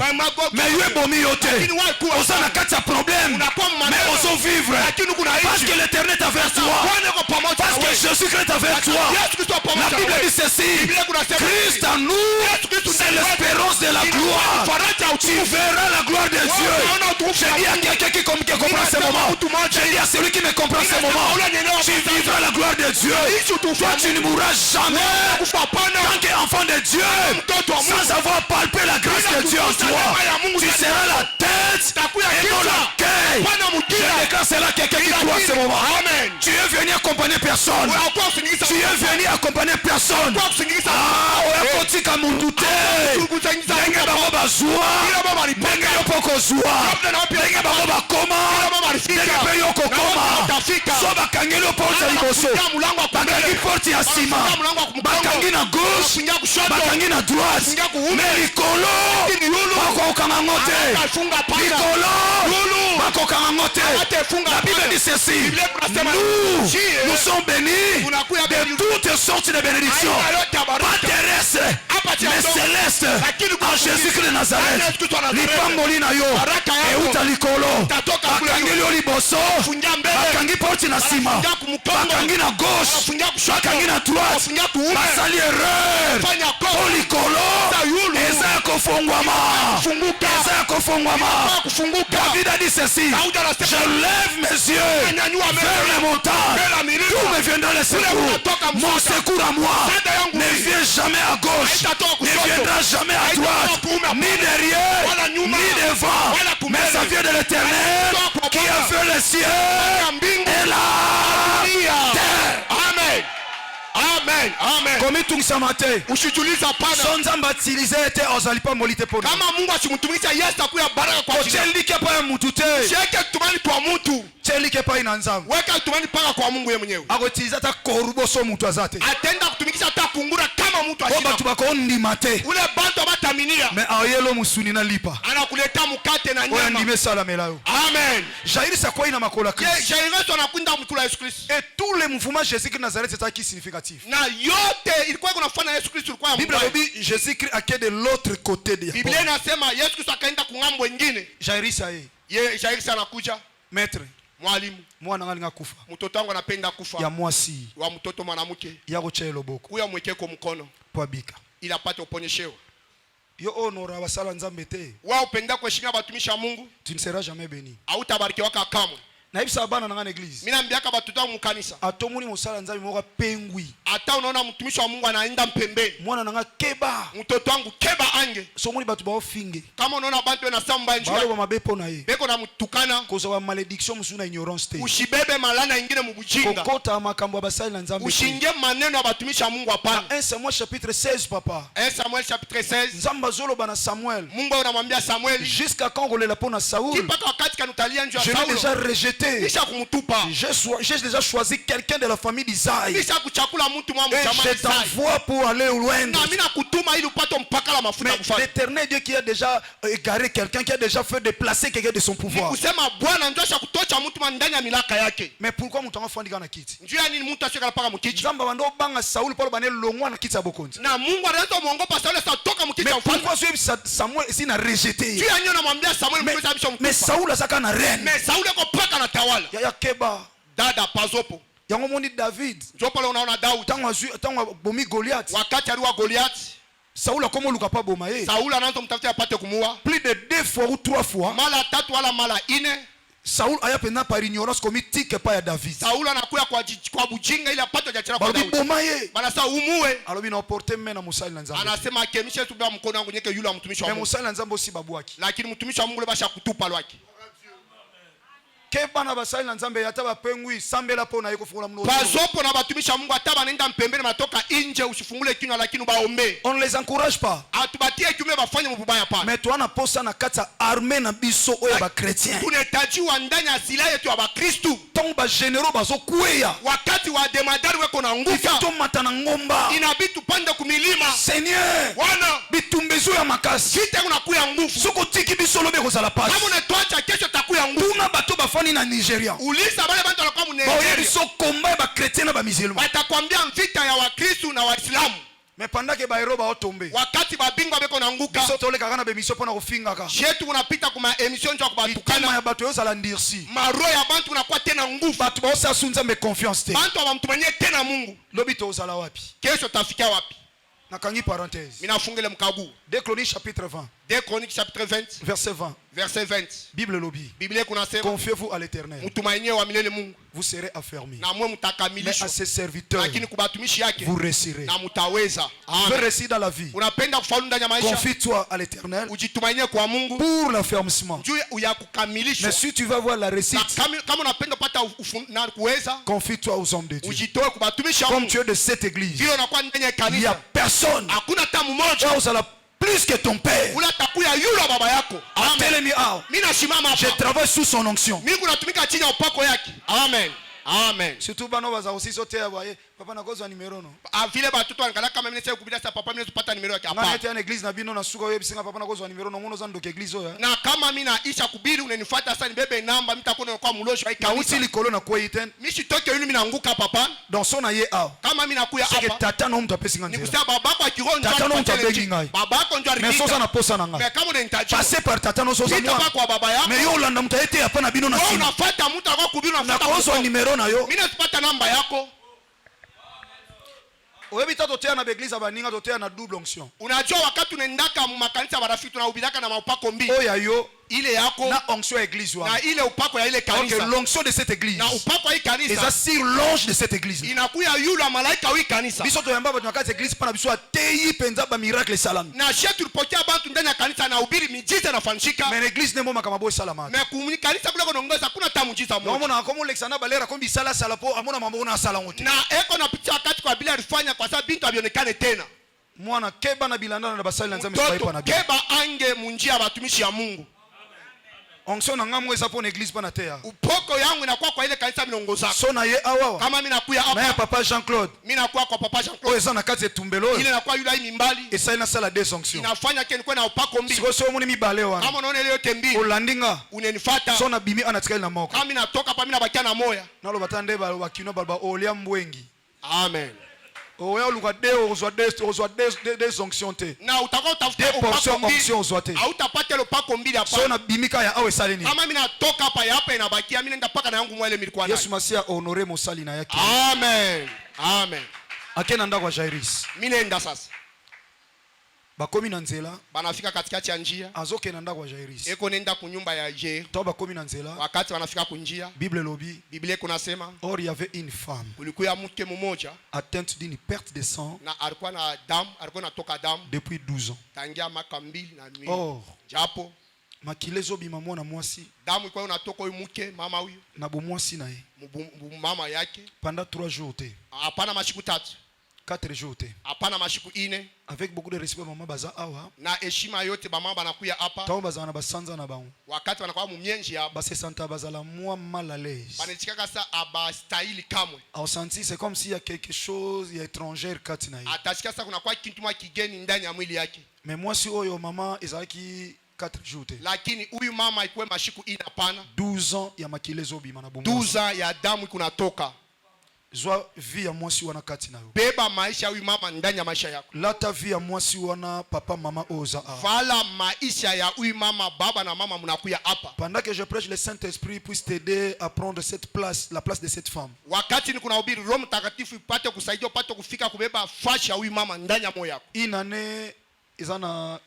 mais yo ebomi yo te lakini wewe kuwa oza na kati ya problème unakuwa mais mmaneno ozovivre lakini kuna parce ishi que l'éternel est avec toi Bwana yuko pamoja parce na que wewe Jésus-Christ est avec toi Yesu Kristo la pamoja na Bible wewe dit ceci Biblia kunasema Christ en nous c'est l'espérance de la gloire faraja ya tu utukufu verras la gloire de Dieu unaona utukufu je dis à quelqu'un qui comprend ce moment je dis à celui qui me comprend ce moment tu vivras la gloire de Dieu toi tu ne mourras jamais tant qu'enfant de Dieu sans avoir palpé la grâce de Dieu en toi tu seras la tête et non la queue je déclare cela à quelqu'un qui croit ce moment tu es venu accompagner personne tu es venu accompagner personne oyakotika mutu te ndenge bango bazwa ndenge yo mpo kozwa ndenge bango bakoma ndenge mpe yo kokoma so bakangeli yo porte ya liboso bakangi porte ya nsima bakangi na gauche bakangi na droite mais likolo bakokanga ngo te likolo bakokanga ngo te la Bible dit ceci nous sommes bénis de toutes sortes de bénédictions pas terrestres mais célestes en Jésus-Christ de Nazareth lipamboli na yo euta likolo bakangeli yo liboso bakangi porte na nsima bakangi na gauche bakangi na droite basali erreur po likolo eza ya kofungwama eza ya David a dit ceci: je lève mes yeux vers les montagnes, d'où me viendra le secours? Mon secours à moi ne vient jamais à gauche, ne viendra jamais à droite, ni derrière, ni devant, mais ça vient de l'Éternel qui a fait le ciel et la terre. Amen. Amen. Amen. Comme tout ça matin, Usijulize hapana. sonza mbatilisé était ozali pa molite pona. Kama Mungu asimtumisha Yesu akuya baraka kwa jina. Chelike pa ya mutu te. Sheke tumani kwa mtu. Chelike pa ina nzambe. Weka tumani paka kwa Mungu yeye mwenyewe. Akotiliza ta korubo so mutu azate. Atenda kutumikisha hata kungura kama mtu ashina. Oba tubako ndima te. Ule bantu abataminia. Me ayelo musuni na lipa. Anakuleta mkate na Oya nyama. ndime sala melayo. Amen. Jairisa kwa ina makola Kristo. Jairus anakwenda mkula Yesu Kristo. Et tous les mouvements Jésus-Christ Nazareth c'est qui significatif. Na yote ilikuwa kunafanya Yesu Kristo ilikuwa Bible dit Jésus-Christ a été de l'autre côté de Biblia inasema Yesu Kristo akaenda kungambo nyingine. Jairisa Jairus anakuja. maître Mwalimu, mwana ngali ngakufa mtoto wangu anapenda kufa. ya mwasi Wa mtoto mwanamke. ya kuchelo boko. Huyo mweke kwa mkono. Pwabika. Ili apate uponyesheo. Yo honora basala nzambe te. Wao upenda kuheshimia watumishi wa Mungu. Tu ne seras jamais béni. Hautabarikiwa kamwe. Na ibisa bana na église. Mimi naambiaka batoto mu kanisa. Atomuni musala nzambe moka pengwi. Hata unaona mtumishi wa Mungu anaenda mpembeni. Mwana nanga keba. Mtoto wangu keba ange. Somuni batu ba ofinge. Kama unaona bantu na samba njia. Bale ba mabepo na ye. Beko na mtukana. Koza wa malédiction musuna ignorance te. Ushibebe malana ingine mu bujinga. Kokota makambo basali na nzambe. Ushinge maneno ya batumishi wa Mungu hapana. 1 Samuel chapitre 16 papa. 1 Samuel chapitre 16. Nzamba zolo bana Samuel. Mungu anamwambia Samuel. Jusqu'à quand rolela pona Saoul. Mpaka wakati kanutalia njoo Je Saul. l'ai déjà rejeté. Kisha kumtupa. J'ai déjà choisi quelqu'un de la famille d'Isaïe. Et Kisha kuchakula mtu mwa je t'envoie pour aller au loin. Na mimi nakutuma ili upate mpaka la mafuta kufanya. L'Éternel Dieu qui a déjà égaré quelqu'un, qui a déjà fait déplacer quelqu'un de son pouvoir. Kusema Bwana ndio ashakutocha mtu ndani ya milaka yake. Mais pourquoi mtu angafandika na kiti? Njoo nini mtu ashika paka mkiti? Zamba bando banga Saul Paulo banel longwa na kiti ya bokonzi. Na Mungu anaanza muongopa Saul sasa toka mkiti. Mais pourquoi Samuel ici n'a rejeté? Njoo nini anamwambia Samuel mkiti abisha mtupa. Mais Saul asaka na reine. Mais Saul yuko paka na tawala. Ya keba. Dada pazopo. Yango moni David. Njoo pale unaona Daudi. Tango bomi Goliath. Wakati aliwa Goliath. Saul akomo luka pa boma ye. Saul anaanza mtafuta apate kumuua. Plus de 2 fois ou 3 fois. Mara 3 wala mara 4. Saul aya pena par ignorance comme tique pa ya David. Saul anakuya kwa bujinga ili apate jachira kwa Daudi. Boma ye. Bana sa umuwe. Alobi na porter main na musali na nzambe. Anasema akemishe tu bia mkono wangu nyeke yule mtumishi wa Mungu. Mais musali na nzambe osi babwaki. Lakini mtumishi wa Mungu lebasha kutupa lwaki. Keba na basali na nzambe yata bapengwi sambela pona yeko fungula mnono. Bazopo na batumishi wa Mungu hata banaenda mpembeni matoka nje usifungule kinywa lakini baombe. On ne les encourage pas. Atubatie kiume bafanye mbaya pana. Mais toi na posa na kata armée na biso oya ba chrétien. Tunahitajiwa ndani ya silaha yetu ya Bakristo. Tong ba généraux bazo kuya. Wakati wa demadari weko na nguvu. To matana ngomba. Inabidi tupande kumilima. Seigneur. Bwana bitumbezo ya makasi. Kite unakuya nguvu. Soko tiki biso lobe ko sala passe. Kama unatoacha kesho takuya nguvu. Tuna bato bafani na Nigeria. Ulisa wale bantu wanakuwa mu Nigeria. Ba biso combat ba chrétien na ba musulman. Watakwambia vita ya Wakristo na Waislamu. Mais pendant que ba héros ba otombe. Wakati babingwa beko na nguka. Biso tole kana be mission pona kufinga ka. Jetu unapita kuma emission ndio kubatukana. Kama ya bato yo sala ndirsi. Maro ya bantu unakuwa tena nguvu. Bato ba osa sunza me confiance te. Bantu wamtumanie tena Mungu. Lobi to sala wapi? Kesho tafikia wapi? Nakangi parenthèse. Mina fungele mkabu. 2 Chroniques chapitre 20. 2 Chroniques chapitre 20 verset 20. Verset 20. Bible lobi. Biblia kuna sema confiez-vous à l'Éternel. Mtumainie wa milele Mungu. Vous serez affermis. Na mwe mtakamilishwa. Mais à ses serviteurs. Lakini kubatumishi yake. Vous réussirez. Na mtaweza. Tu veux réussir dans la vie. Unapenda kufaulu ndani ya maisha. Confie-toi à l'Éternel. Ujitumainie kwa Mungu. Pour l'affermissement. Juu ya kukamilishwa. Mais si tu veux avoir la réussite. Kama unapenda kupata na kuweza. Confie-toi aux hommes de Dieu. Ujitoe kubatumishi Comme tu es de cette église. Vile unakuwa ndani ya kanisa. Il y a personne. Hakuna hata mmoja. Plus que ton père. Ula takuya yule baba yako. Amen. Mimi nasimama hapa. Je travaille sous son onction. Mimi natumika chini ya upako yake. Amen. Amen. Surtout bano baza aussi sauter aboye. Papa na kozwa numero no. Vile batoto wanakala kama mimi sasa kubidia sasa papa mimi tupata numero yake hapa. Ngana tena église na bino na suka wewe bisinga papa na kozwa numero no mono zando ke église oya. Na kama mimi naisha kubiri unanifuata sasa nibebe namba mtakuwa kwa mulosho wa kanisa. Uti likolo na kwa iten. Mimi sitoke yule mimi naanguka papa. Dans son aye a. Kama mimi nakuya hapa. C'est que tata no mtu apesi nganje. Nikusema babako akiroho ndio. Tata no mtu apegi ngai. Babako ndio alipita. Mais sosa na posa na ngai. Mais kama unanitaji. Passer par tata no sosa moi. Kwa baba yako. Mais yo landa mtu ete hapa na bino na sima. Unafuata mtu akakubiri unafuata. Na kozwa numero na yo. Mimi nasipata namba yako. Oebita totea na église abaninga totea na double onction. Unajua wakati unaendaka mu makanisa barafiki tunahubiraka na maupako mbili. Oya yo ile yako na onction ya église wa. Na ile upako ya ile kanisa. Donc l'onction de cette église. Na upako ya hii kanisa. Eza sur l'ange de cette église. Inakuya yule wa malaika wa hii kanisa. Biso to yamba ba tunakati église pana biso atei penza ba miracle salami. Na shetu tulipokea bantu ndani ya kanisa na hubiri miujiza na fanshika. Mais l'église ne moma kama boy salama. Mais kumuni kanisa bila kuongoza kuna tamu muujiza moja. Naona kama Alexander Balera kombi sala salapo amona mambo una sala wote. Na eko na picha wakati kwa bila alifanya kwa sababu bintu abionekane tena. Mwana keba na bilandana na basali na nzambe sipaipa na bi. Keba ange munjia batumishi ya Mungu. Onction na ngamwe za po na église pana tea. Upoko yangu inakuwa kwa ile kanisa milongoza. So na ye awawa. Kama mimi nakuya hapa. Na papa Jean-Claude. Mimi nakuwa kwa papa Jean-Claude. Oyo sana kati etumbelo. Ile nakuwa yule hii mimbali. Esa ina sala des onctions. Inafanya kile nikuwa na upako mbili. Siko so muni mibale wana. Kama unaona ile yote mbili. Olandinga. Unenifuata. So na bimi anatikali na moko. Kama mimi natoka hapa mimi nabakia na moya. Nalo batande ba kino ba olia mbwengi. Amen. Oya oluka des onctions te. Na utakuwa utafuta upako mbili. Hautapata ile upako mbili hapa. So na bimika ya awe salini. Kama mimi natoka hapa inabakia mimi nenda paka na yangu mwele milikuwa nayo. Yesu Masia honore mosali na yake. Amen. Amen. Akena nda kwa Jairis. Mimi nenda sasa. Bakomi na nzela. Banafika katikati ya njia. Azoke nda kwa Jairis. Eko nenda kunyumba ya Jair. To bakomi na nzela. Wakati wanafika kunjia. Bible lobi. Biblia kunasema. Or il y avait une femme. Kulikuwa mke mmoja. Atteinte d'une perte de sang. Na alikuwa na damu, alikuwa natoka damu. Depuis 12 ans. Tangia maka 2 na nusu. Or. Japo. Makilezo bima mwana mwasi. Damu ilikuwa inatoka huyu mke mama huyu. Na bo mwasi na ye. Mama yake. Pendant 3 jours te. Hapana mashiku 3. 4 jours te. Hapana mashiku 4. Avec beaucoup de respect mama baza awa. Na heshima yote mama banakuya hapa. Tawo baza na basanza na bawo. Wakati wanakuwa mumyenji hapa. Base santa baza la moi mal à l'aise. Banachika sa abastahili kamwe. On sentit c'est comme s'il y a quelque chose il y a étranger kati na ye. Atashika sa kuna kwa kitu mwa kigeni ndani ya mwili yake. Mais moi si oyo mama ezaki 4 jours te. Lakini huyu mama ikuwe mashiku 4 hapana. 12 ans ya makilezo bima na bomo. 12 ans ya damu kunatoka. Zwa vie ya mwasi wana kati na yo. Beba maisha huyu mama ndani ya maisha yako. Lata vie ya mwasi wana papa mama oza a. Vala maisha ya huyu mama baba na mama mnakuya hapa. Pendant que je prêche, le Saint-Esprit puisse t'aider à prendre cette place, la place de cette femme. Wakati ni kunahubiri Roho Mtakatifu ipate kusaidia upate kufika kubeba fashi ya huyu mama ndani ya moyo wako. Une année izana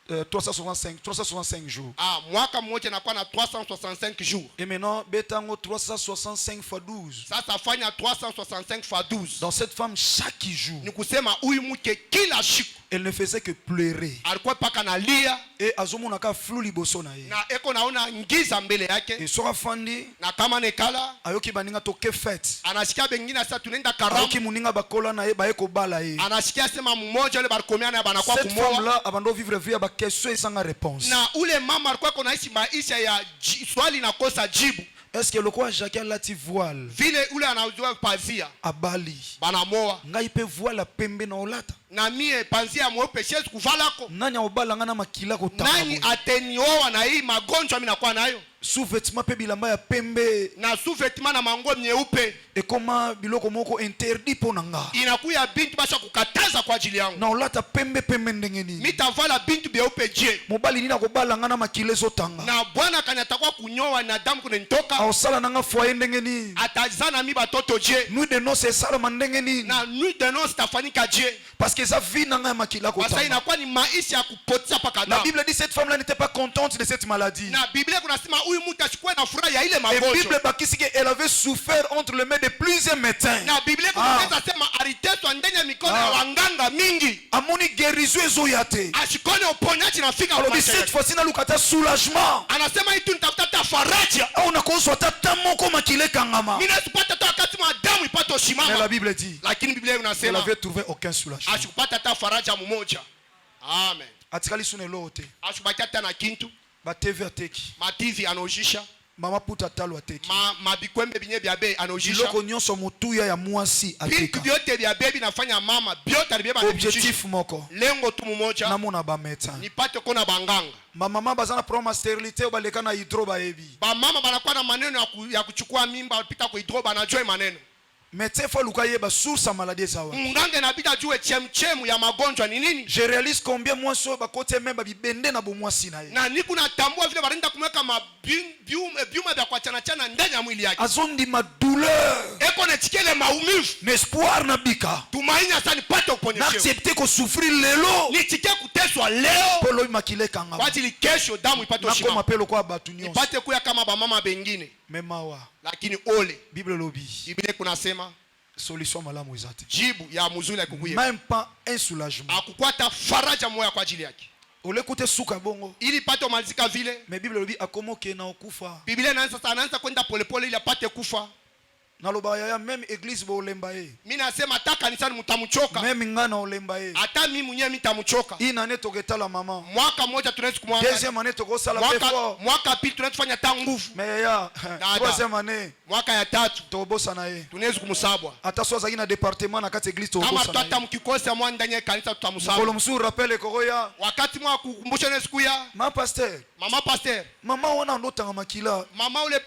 365 jours. Ah, mwaka mmoja nakuwa na 365 jours. Et maintenant, betango 365 fois 12. Sasa fanya 365 fois 12. Dans cette femme, chaque jour, ni kusema huyu mke kila siku elle ne faisait que pleurer. Alikuwa paka nalia. Et azomonaka flou liboso na ye. Na eko naona ngiza mbele yake. Et sora fandi. Na kama nekala. Ayoki baninga toke fête. Anasikia bengine sasa tunaenda karamu. Ayoki muninga bakola na ye baeko bala ye. Anasikia sema mmoja yule balikomea na banakuwa kumoa. Cette femme là abando vivre vie ba question sans réponse. Na ule mama alikuwa konaishi maisha ya swali na kosa jibu. Est-ce que le quoi Jacques lati voile? Vile ule anaujua pazia. Abali. Banamoa. Ngai pe voile pembe na olata. Na mie panzia mweupe siwezi kuvalako. Nani obala ngana makila ko tanga. Nani atenioa na hii magonjwa mimi nakuwa nayo? Sous-vêtement pe bilamba ya pembe. Na sous-vêtement na mango nyeupe. Et comment biloko moko interdit ponanga. Inakuya bintu basha kukataza kwa ajili yangu. Na olata pembe pembe ndengeni. Mitavala bintu byeupe je. Mobali nina kobala ngana makile zo tanga. Na bwana kanatakuwa kunyoa na damu kunenitoka. Aosala nanga foyer ndengeni. Atazana mi batoto je. Nuit de noces sala mandengeni. Na nuit de noces tafanyika je. Parce que ça vit nanga makila ko tanga. Sasa inakuwa ni maisha ya kupoteza paka damu. La Bible dit cette femme là n'était pas contente de cette maladie. Na Biblia kunasema huyu mtu asikuwe na furaha ya ile magonjwa. Et Bible bakisi que elle avait souffert entre les mains de plusieurs médecins. Na Biblia kunaweza sema aliteswa ndani ya mikono ya wanganga mingi. Amoni guérison ezoyate. Ashikone uponyaji nafika kwa maisha. Alors cette fois-ci na lukata soulagement. Anasema hii tu nitafuta ta faraja. Au nakozwa tata moko makile kangama. Mimi nasipata ta wakati wa damu ipate ushimama. Mais la Bible dit. Lakini Biblia inasema elle avait trouvé aucun soulagement. Ashikupata ta faraja mmoja. Amen. Atikali sune lote. Ashubakia tena kintu. Ba TV ateki. Ma TV anaojisha. Mama puta talo ateki. Ma bikwembe binye bya bei anaojisha. Biloko nyonso mutuya ya mwasi ateka. Bintu byote bya bebi nafanya mama byote alibeba objectif moko. Lengo tu mmoja. Namona ba médecin. Nipate kona banganga. Mama bazana problème stérilité baleka na hydro ba ebi. Ba mama banakuwa na maneno ya kuchukua mimba pita kwa hydro banajua maneno. médecin faut luka yeba source ya maladie zawa. Munganga inabidi ajue chemchemu ya magonjwa ni nini. Je réalise combien moi so ba kote même ba bibende na bomwasi na ye. Na niku natambua vile barinda kumweka vyuma vya kuachana chana ndani ya mwili yake. Azondi ma douleur. Eko na chikele maumivu. N'espoir na bika. Tumaini hasa nipate uponyesho. N'accepter ko souffrir lelo. Ni chike kuteswa leo. Polo imakile kanga. Kwa ajili kesho damu ipate ushima. ushima. Na mapelo kwa batu nyonso. Ipate kuya kama ba mama bengine. Memawa. Lakini ole. Bible lobi. Biblia kunasema solution malamu ezate. Jibu ya muzuli akukuye. Même pas un soulagement. Akukwata faraja moya kwa ajili yake. Ole kute suka bongo. Ili pate umalizika vile. Mais Bible lobi akomoke na okufa. Biblia anaanza kwenda polepole ili apate kufa. Na loba ya même église bo olemba ye. Mimi nasema hata kanisani mtamchoka. Même ngana olemba ye. Hata mimi mwenyewe mtamchoka. Hii nane toketala mama. Mwaka mmoja tunaweza kumwanga. Deuxième année tokosala effort. Mwaka pili tunaweza kufanya ta nguvu. Mais ya troisième année. Mwaka ya tatu tobosa na ye. Tunaweza kumsabwa. Hata swaza ina département na kati église tobosa na ye. Kama tata mkikosa mwa ndani ya kanisa tutamsabwa. Kolo msuru rappelle koroya. Wakati mwa kukumbusha na siku ya ma pasteur. Mama pasteur. Mama wana ndotanga makila. Mama ule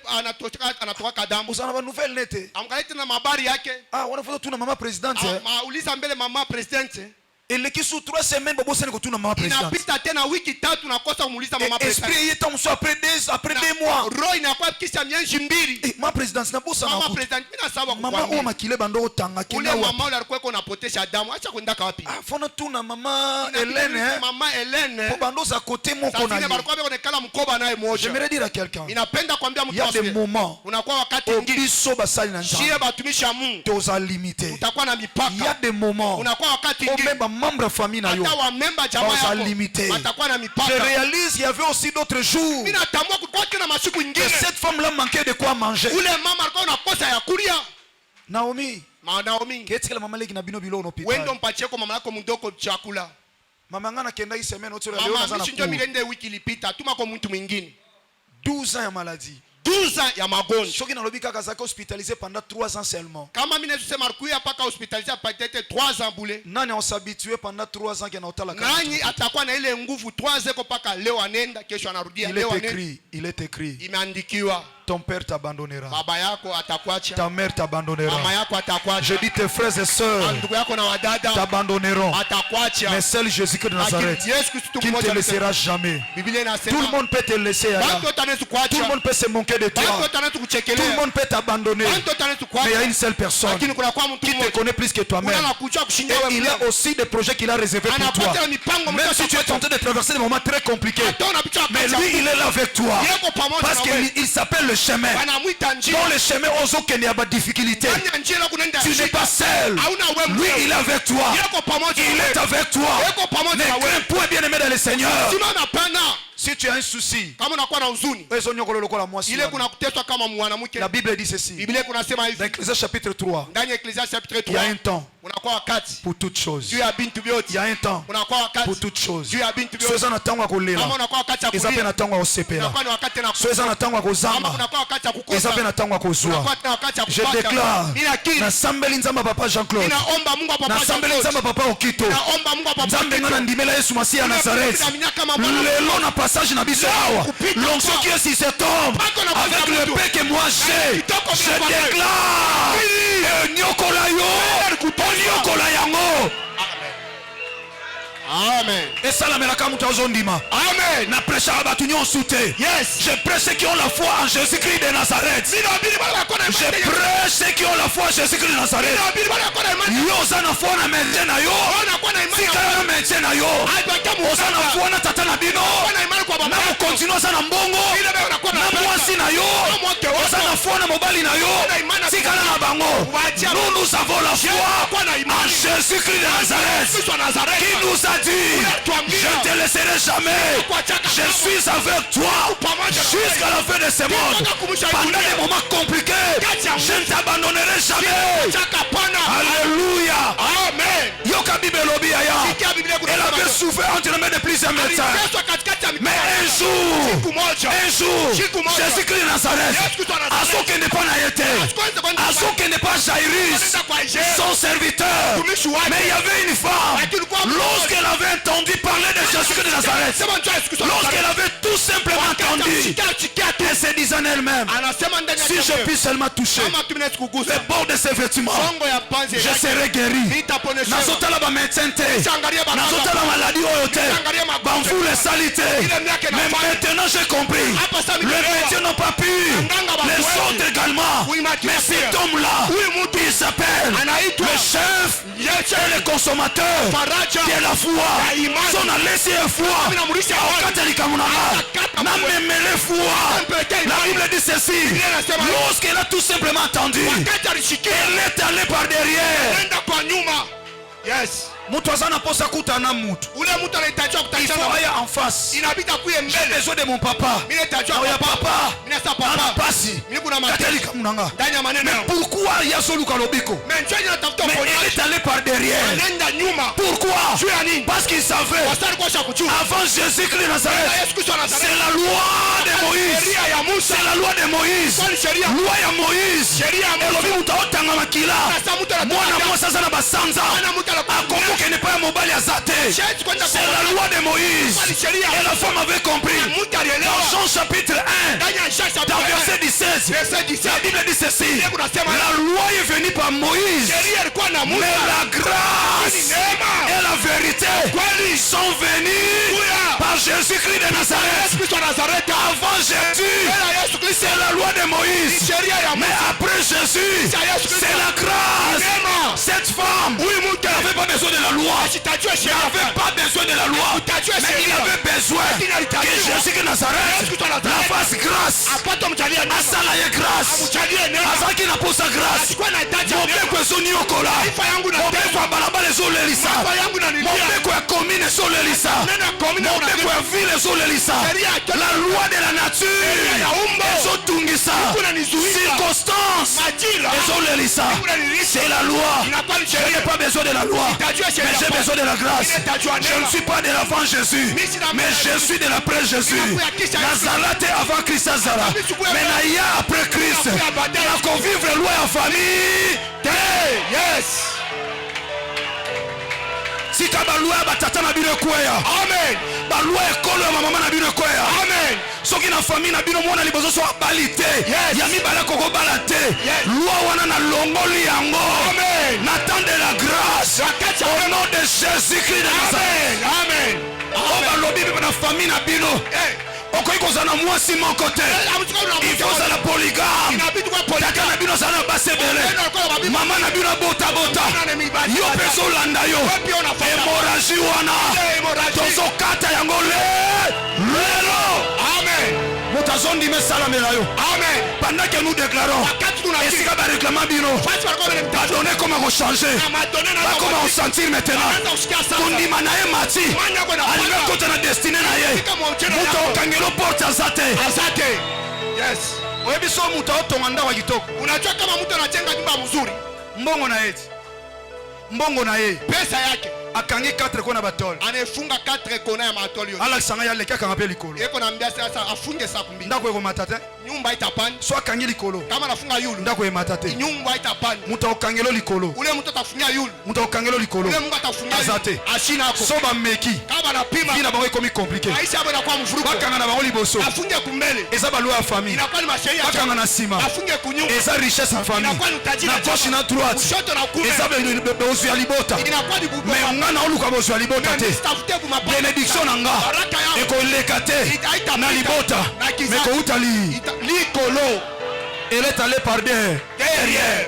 anatoka kadamu. Usana ba nouvelle nete. Amkaleta na habari yake. Wanafuata tu na mama presidente. Uliza mbele mama presidente. Eleki su 3 semaines bobo sene ko tu na mama presidente. Inapita tena wiki tatu nakosa kumuuliza mama presidente. Esprit yetam so après 2 mois. Roho inakuwa kisha miezi 2. Mama presidente na bosa na. Mama presidente mimi nasawa kwa. Mama o makile bando otanga kina. Ule mama ule alikuwa anapotesha damu. Acha kwenda wapi? Fona tu na mama Hélène. Mama Hélène. Kwa bando za côté moko na. Sasa balikuwa beko mkoba naye moja. J'aimerais dire à quelqu'un. Ninapenda kuambia mtu il y a des moments. Unakuwa wakati mwingine. Biso basali na njaa. Shie batumishi wa Mungu. Toza limité. Utakuwa na mipaka. Il y a des moments. Unakuwa wakati mwingine. Omeba membre famille na yo. Hata wa member jamaa yako. Limité. Watakuwa na mipaka. Je réalise il y avait aussi d'autres jours. Mimi natambua kulikuwa kuna masiku nyingine. Cette femme là manquait de quoi manger. Ule mama alikuwa anakosa ya kulia. Naomi. Naomi. Ketikela mama leki na bino bilo unopita. Wendo mpatie kwa mama yako mndoko chakula. Mama ngana kenda hii semaine otolo leo nazana. Mama ndio milende wiki ilipita. Tuma kwa mtu mwingine. 12 ans ya maladie. 12 ans ya magonjwa. Shoki na lobika kazaka hospitalisé pendant 3 ans seulement. Kama mimi nasema alikuwa paka hospitalisé peut-être 3 ans bule. Nani on s'habitué pendant 3 ans qu'il na utala kama. Nani atakuwa na ile nguvu 3 ans paka leo anaenda kesho anarudia leo anaenda. Il est écrit. Imeandikiwa. Ton père t'abandonnera. Baba yako atakuacha. Ta mère t'abandonnera. Mama yako atakuacha. Je dis tes frères et sœurs. Ndugu yako na wadada t'abandonneront. Atakuacha. Mais seul Jésus-Christ de Nazareth qui ne te laissera jamais. Tout le monde peut te laisser aller. Tout le monde peut se moquer de toi. Tout le monde peut t'abandonner. Mais il y a une seule personne qui te connaît plus que toi-même. Et il a aussi des projets qu'il a réservés pour toi. Même si tu es tenté de traverser des moments très compliqués. Mais lui, il est là avec toi. Parce qu'il s'appelle le chemin. Dans le chemin, on qu'il y a des difficultés. Tu n'es pas seul. Lui, il est avec toi. Il est avec toi. Ne crains point, bien-aimé dans le Seigneur. Si tu as un souci, la Bible dit ceci. Dans Ecclésiaste chapitre 3, il y a un temps pour toutes choses. Il y a un temps pour toutes choses. Ceux en attendent à coller. Ils appellent à temps à osepera. Ceux en attendent à kozamba. Ils appellent à temps à kozwa. Je déclare, Nasambeli nzamba papa Jean-Claude. Nasambeli nzamba papa Okito. Nzambe ngana ndimela Yesu Masiya Nazareth. Lelo na passage na biso awa. L'onction qui est sur cet homme avec le paix que moi j'ai. Je déclare. Nyokola yo. Nyokola yango. Amen. Et ça la melaka muta ozondima. Amen. Na prêche à batu nyonso te. Yes. Je prêche ceux qui ont la foi en Jésus-Christ de Nazareth. Je prêche ceux qui ont la foi en Jésus-Christ de Nazareth. Yo zana foi na maintien na yo. Sika na maintien na yo. Ozana foi na tata na bino. Na mo continue zana mbongo. Na mwasi na yo. Ozana foi na mobali na yo. Sika na bango. Nous avons la foi en Jésus-Christ de Nazareth. Qui nous a dit, je te laisserai jamais. Je suis avec toi jusqu'à la fin de ce monde. Pendant des moments compliqués, je ne t'abandonnerai jamais. Alléluia. Amen. Yoka Bibelobi aya. Elle avait souffert entre les mains de plusieurs médecins. Mais un jour, Jésus-Christ de Nazareth, à ce qui n'est pas naïté, à ce qui n'est pas Jairus, son serviteur. Mais il y avait une femme, lorsqu'elle avait entendu parler de Jésus de Nazareth. Lorsqu'elle avait tout simplement entendu, elle se disait en elle-même, si je puis seulement toucher le bord de ses vêtements, je serai guéri. Nazotala ba médecin te, nazotala maladie oyote, banfou les salités. Mais maintenant j'ai compris, les médecins n'ont pas pu, les autres également. Mais cet homme-là, il s'appelle le chef et le consommateur de la foi. Son alessi est foi. N'a même les foi. La Bible dit ceci. Lorsqu'elle a tout simplement entendu, elle est allée par derrière. Yes. Mutwazana posa kutana mutu. Il faut aller en face. J'ai besoin de mon papa. Oya papa. Ana pasi. Katalika munanga. Mais pourquoi il y a soluka lobiko? Mais il est allé par derrière. Pourquoi? Parce qu'il savait avant Jésus-Christ de Nazareth, c'est la loi de Moïse. C'est la loi de Moïse. Loi de Moïse. Et lobi mutaotanga makila. Mwana mosa sana basanza. Akomuke n'est pas mobile azate. C'est la loi de Moïse. Et la femme avait compris. Dans Jean chapitre 1, dans verset 17, la Bible dit ceci. La loi est venue par Moïse. Mais la grâce et la vérité sont venues par Jésus-Christ de Nazareth. Avant Jésus, c'est la loi de Moïse. Mais après Jésus, c'est la grâce. Cette femme n'avait pas besoin de la loi. Il n'avait pas besoin de la loi. Mais il avait besoin que Jésus de Nazareth la fasse grâce. Asala grâce. Asaki na posa grâce. Mobeko ezoni okola. Mobeko ya balabala ezolelisa. Mobeko ya commune ezolelisa. Mobeko ya ville ezolelisa. La loi de la nature ezotungisa. Circonstance ezolelisa. C'est la loi. Je n'ai pas besoin de la loi, mais j'ai besoin de la grâce. Je ne suis pas de l'avant Jésus, mais je suis de l'après Jésus. Nazalate avant Christ Azara. Mais naïa après Christ. La convivre loin en famille. Yes. Si tu as baloué batata na bino kwea. Amen. Baloué ekolo ya mama na bino kwea. Amen. Soki na famille na bino mona libozo so balite. Ya mi bala koko balate. Loi wana na longoli yango. Amen. N'attend de la grâce. Au nom de Jésus-Christ de Nazareth. Amen. Amen. Balobi na famille na bino. Okoki kozana mwasi mon côté. Il faut ça la polygame. Tata na bino sana basebele. Mama na bino bota. Yo peso landa yo. Hémorragie wana. Tozo kata yango lelo. Amen. Motazondi mesala melayo. Amen. Pendant que nous déclarons, est-ce que va réclamer bino? Pardonnez comment on changer. Comment on sentir maintenant? Tondi manae mati. Alime kote na destinée na ye. Muto kangelo porte azate. Yes. Oyebiso muto otomanda wa kitoko. Unajua kama mtu anajenga nyumba mzuri. Mbongo na yeti. Mbongo na ye. Pesa yake. Akangi 4 kona batol. Anefunga 4 kona ya matoli yote. Ala sanga ya leka kanga pe likolo. Eko na mbia sasa afunge sapu mbili. Ndako eko matata. Nyumba itapani. So akangi likolo. Kama nafunga yulu. Ndako eko matata. Nyumba itapani. Muta okangelo likolo. Ule mtu atafunga yulu. Muta okangelo likolo. Ule mungu atafunga azate. Ashina ako. So ba meki. Kama na pima. Kina bango ikomi compliqué. Aisha abo na kwa mfuruko. Bakanga na bango liboso. Afunge kumbele. Eza ba loi ya famille. Inakuwa ni masheria. Bakanga na sima. Afunge kunyumba. Eza richesse en famille. Inakuwa ni utajiri. Na gauche na droite. Ushoto na kume. Eza be osu ya libota. Inakuwa ni bubo. Mais na oluka bosu ya libota te. Benediction nanga. Eko lekate. Na libota. Meko utali. Likolo. Elle est allée par derrière.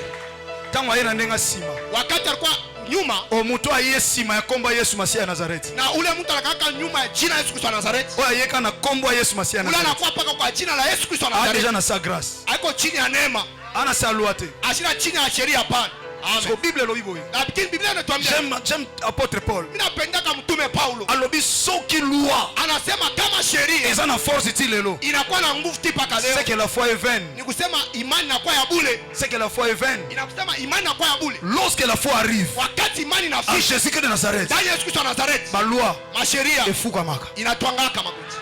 Tango ayena ndenga sima. Wakati alikuwa nyuma, omuto aye sima ya kombo Yesu Masia ya Nazareth. Na ule mtu anakaka nyuma ya jina Yesu Kristo wa Nazareth. Oyeka na kombo Yesu Masia ya Nazareth. Ule anakuwa paka kwa jina la Yesu Kristo wa Nazareth. Déjà na sa grâce. Aiko chini ya neema. Ana sa loi te. Ashina chini ya sheria hapana. Parce que Bible lo bibo. La Bible inatuambia. J'aime apôtre Paul. Ninapenda kama mtume Paulo. Alobi soki loi. Anasema kama sheria. Eza na force ti lelo. Inakuwa na nguvu ti paka leo. C'est que la foi est vaine. Ni kusema imani inakuwa ya bure. C'est que la foi est vaine. Inakusema imani inakuwa ya bure. Lorsque la foi arrive. Wakati imani inafika. Jésus-Christ de Nazareth. Dans Yesu Kristo wa Nazareth. Ba loi. Ma sheria. Efuka maka. Inatwangaka makuti.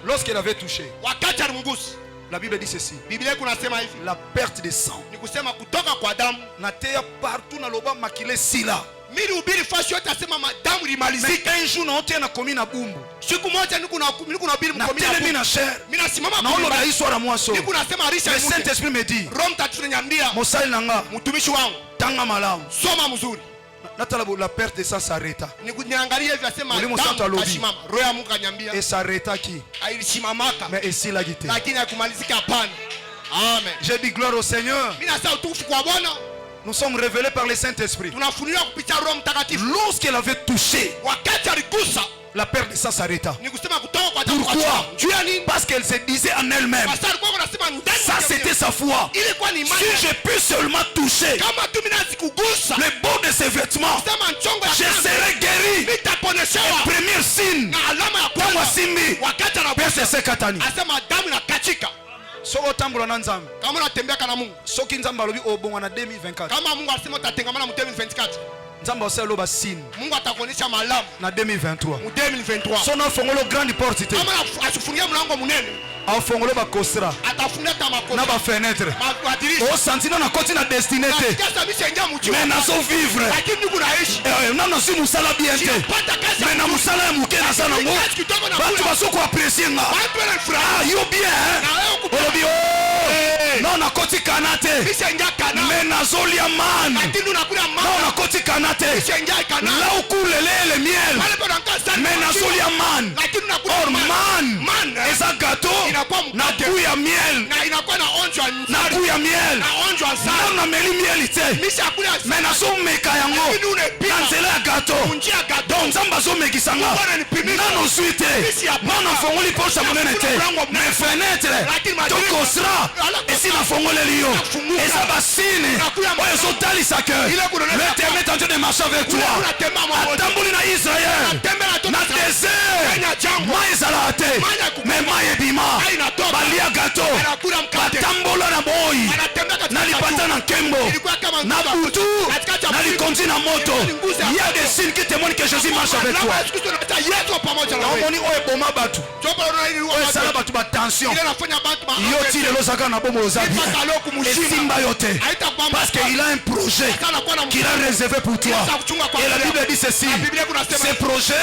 Lorsqu'elle avait touché. Wakati alimgusa. La Bible dit ceci. La perte de sang. Natea partout na loba makile sila. mimi ubiri fashi yote asema damu limalizika. Un jour na ote na komi na bumbu. Siku moja niko na ubiri mkomi na bumbu. Mimi na cher. Mimi nasimama na olo na histoire moi so. Niko nasema arisha le Saint-Esprit me dit. Roho Mtakatifu ananiambia. Mosali nanga. Mtumishi wangu. Tanga malamu. Soma mzuri. Natala la perte de ça s'arrêta. Niangalie hivi asema damu kashimama. Roho ya Mungu ananiambia. Et s'arrêta qui? Ailisimamaka. Mais ici la guité. Lakini hakumalizika hapana. Amen. J'ai dit gloire au Seigneur. Mimi nasema utukufu kwa Bwana. Nous sommes révélés par le Saint-Esprit. Tunafunuliwa kupitia Roho Mtakatifu. Lorsqu'elle avait touché, wakati aligusa, la perte de ça s'arrêta. Pourquoi? Parce qu'elle se disait en elle-même, ça c'était sa foi. Si je peux seulement toucher le bord de ses vêtements, je serai guéri. Le premier signe, soko tambola na nzambe kama unatembea na Mungu, soki nzambe alobi obonga na 2024, kama Mungu alisema utatengamana mu 2024, nzambe oselo ba signe Mungu atakuonyesha malamu na 2023 mu 2023. Sona fongolo grande porte te, kama asifungie mlango munene, afongolo ba kostra atafunga makosa na ba fenêtre, madirisha o sentino na koti na destinée te, mais na so vivre lakini niko naishi na no si musala bien te, mais na musala ya muke na sana ngo batu basoko apprécier nga yo bien olobi non na koti kanate mais na zolia man non na koti kanate là où coule le miel mais na zolia man or man eza gâteau na goût ya miel na goût ya miel non na meli miel te mais na so meka yango na nzela ya gâteau donc nzamba zo mekisa nga nano zwi te nano fongoli poche monene te mais fenêtre to kosra esi na fongoleli yo eza basine oyo ezotalisa ke l'Éternel est en train de marcher avec toi. Atamboli na Israël na désert mai ezalaka te mais mai ebima balia gâteau batambola na boyi na lipata na nkembo na butu na likonzi na moto. Il y a des signes qui témoignent que Jésus marche avec toi. Omoni oyo eboma batu oyo esala batu batension yo ti lelo ozalaka na bomoi oza bien esimba yo te parce qu'il a un projet qu'il a réservé pour toi. Et la Bible dit ceci, ces projets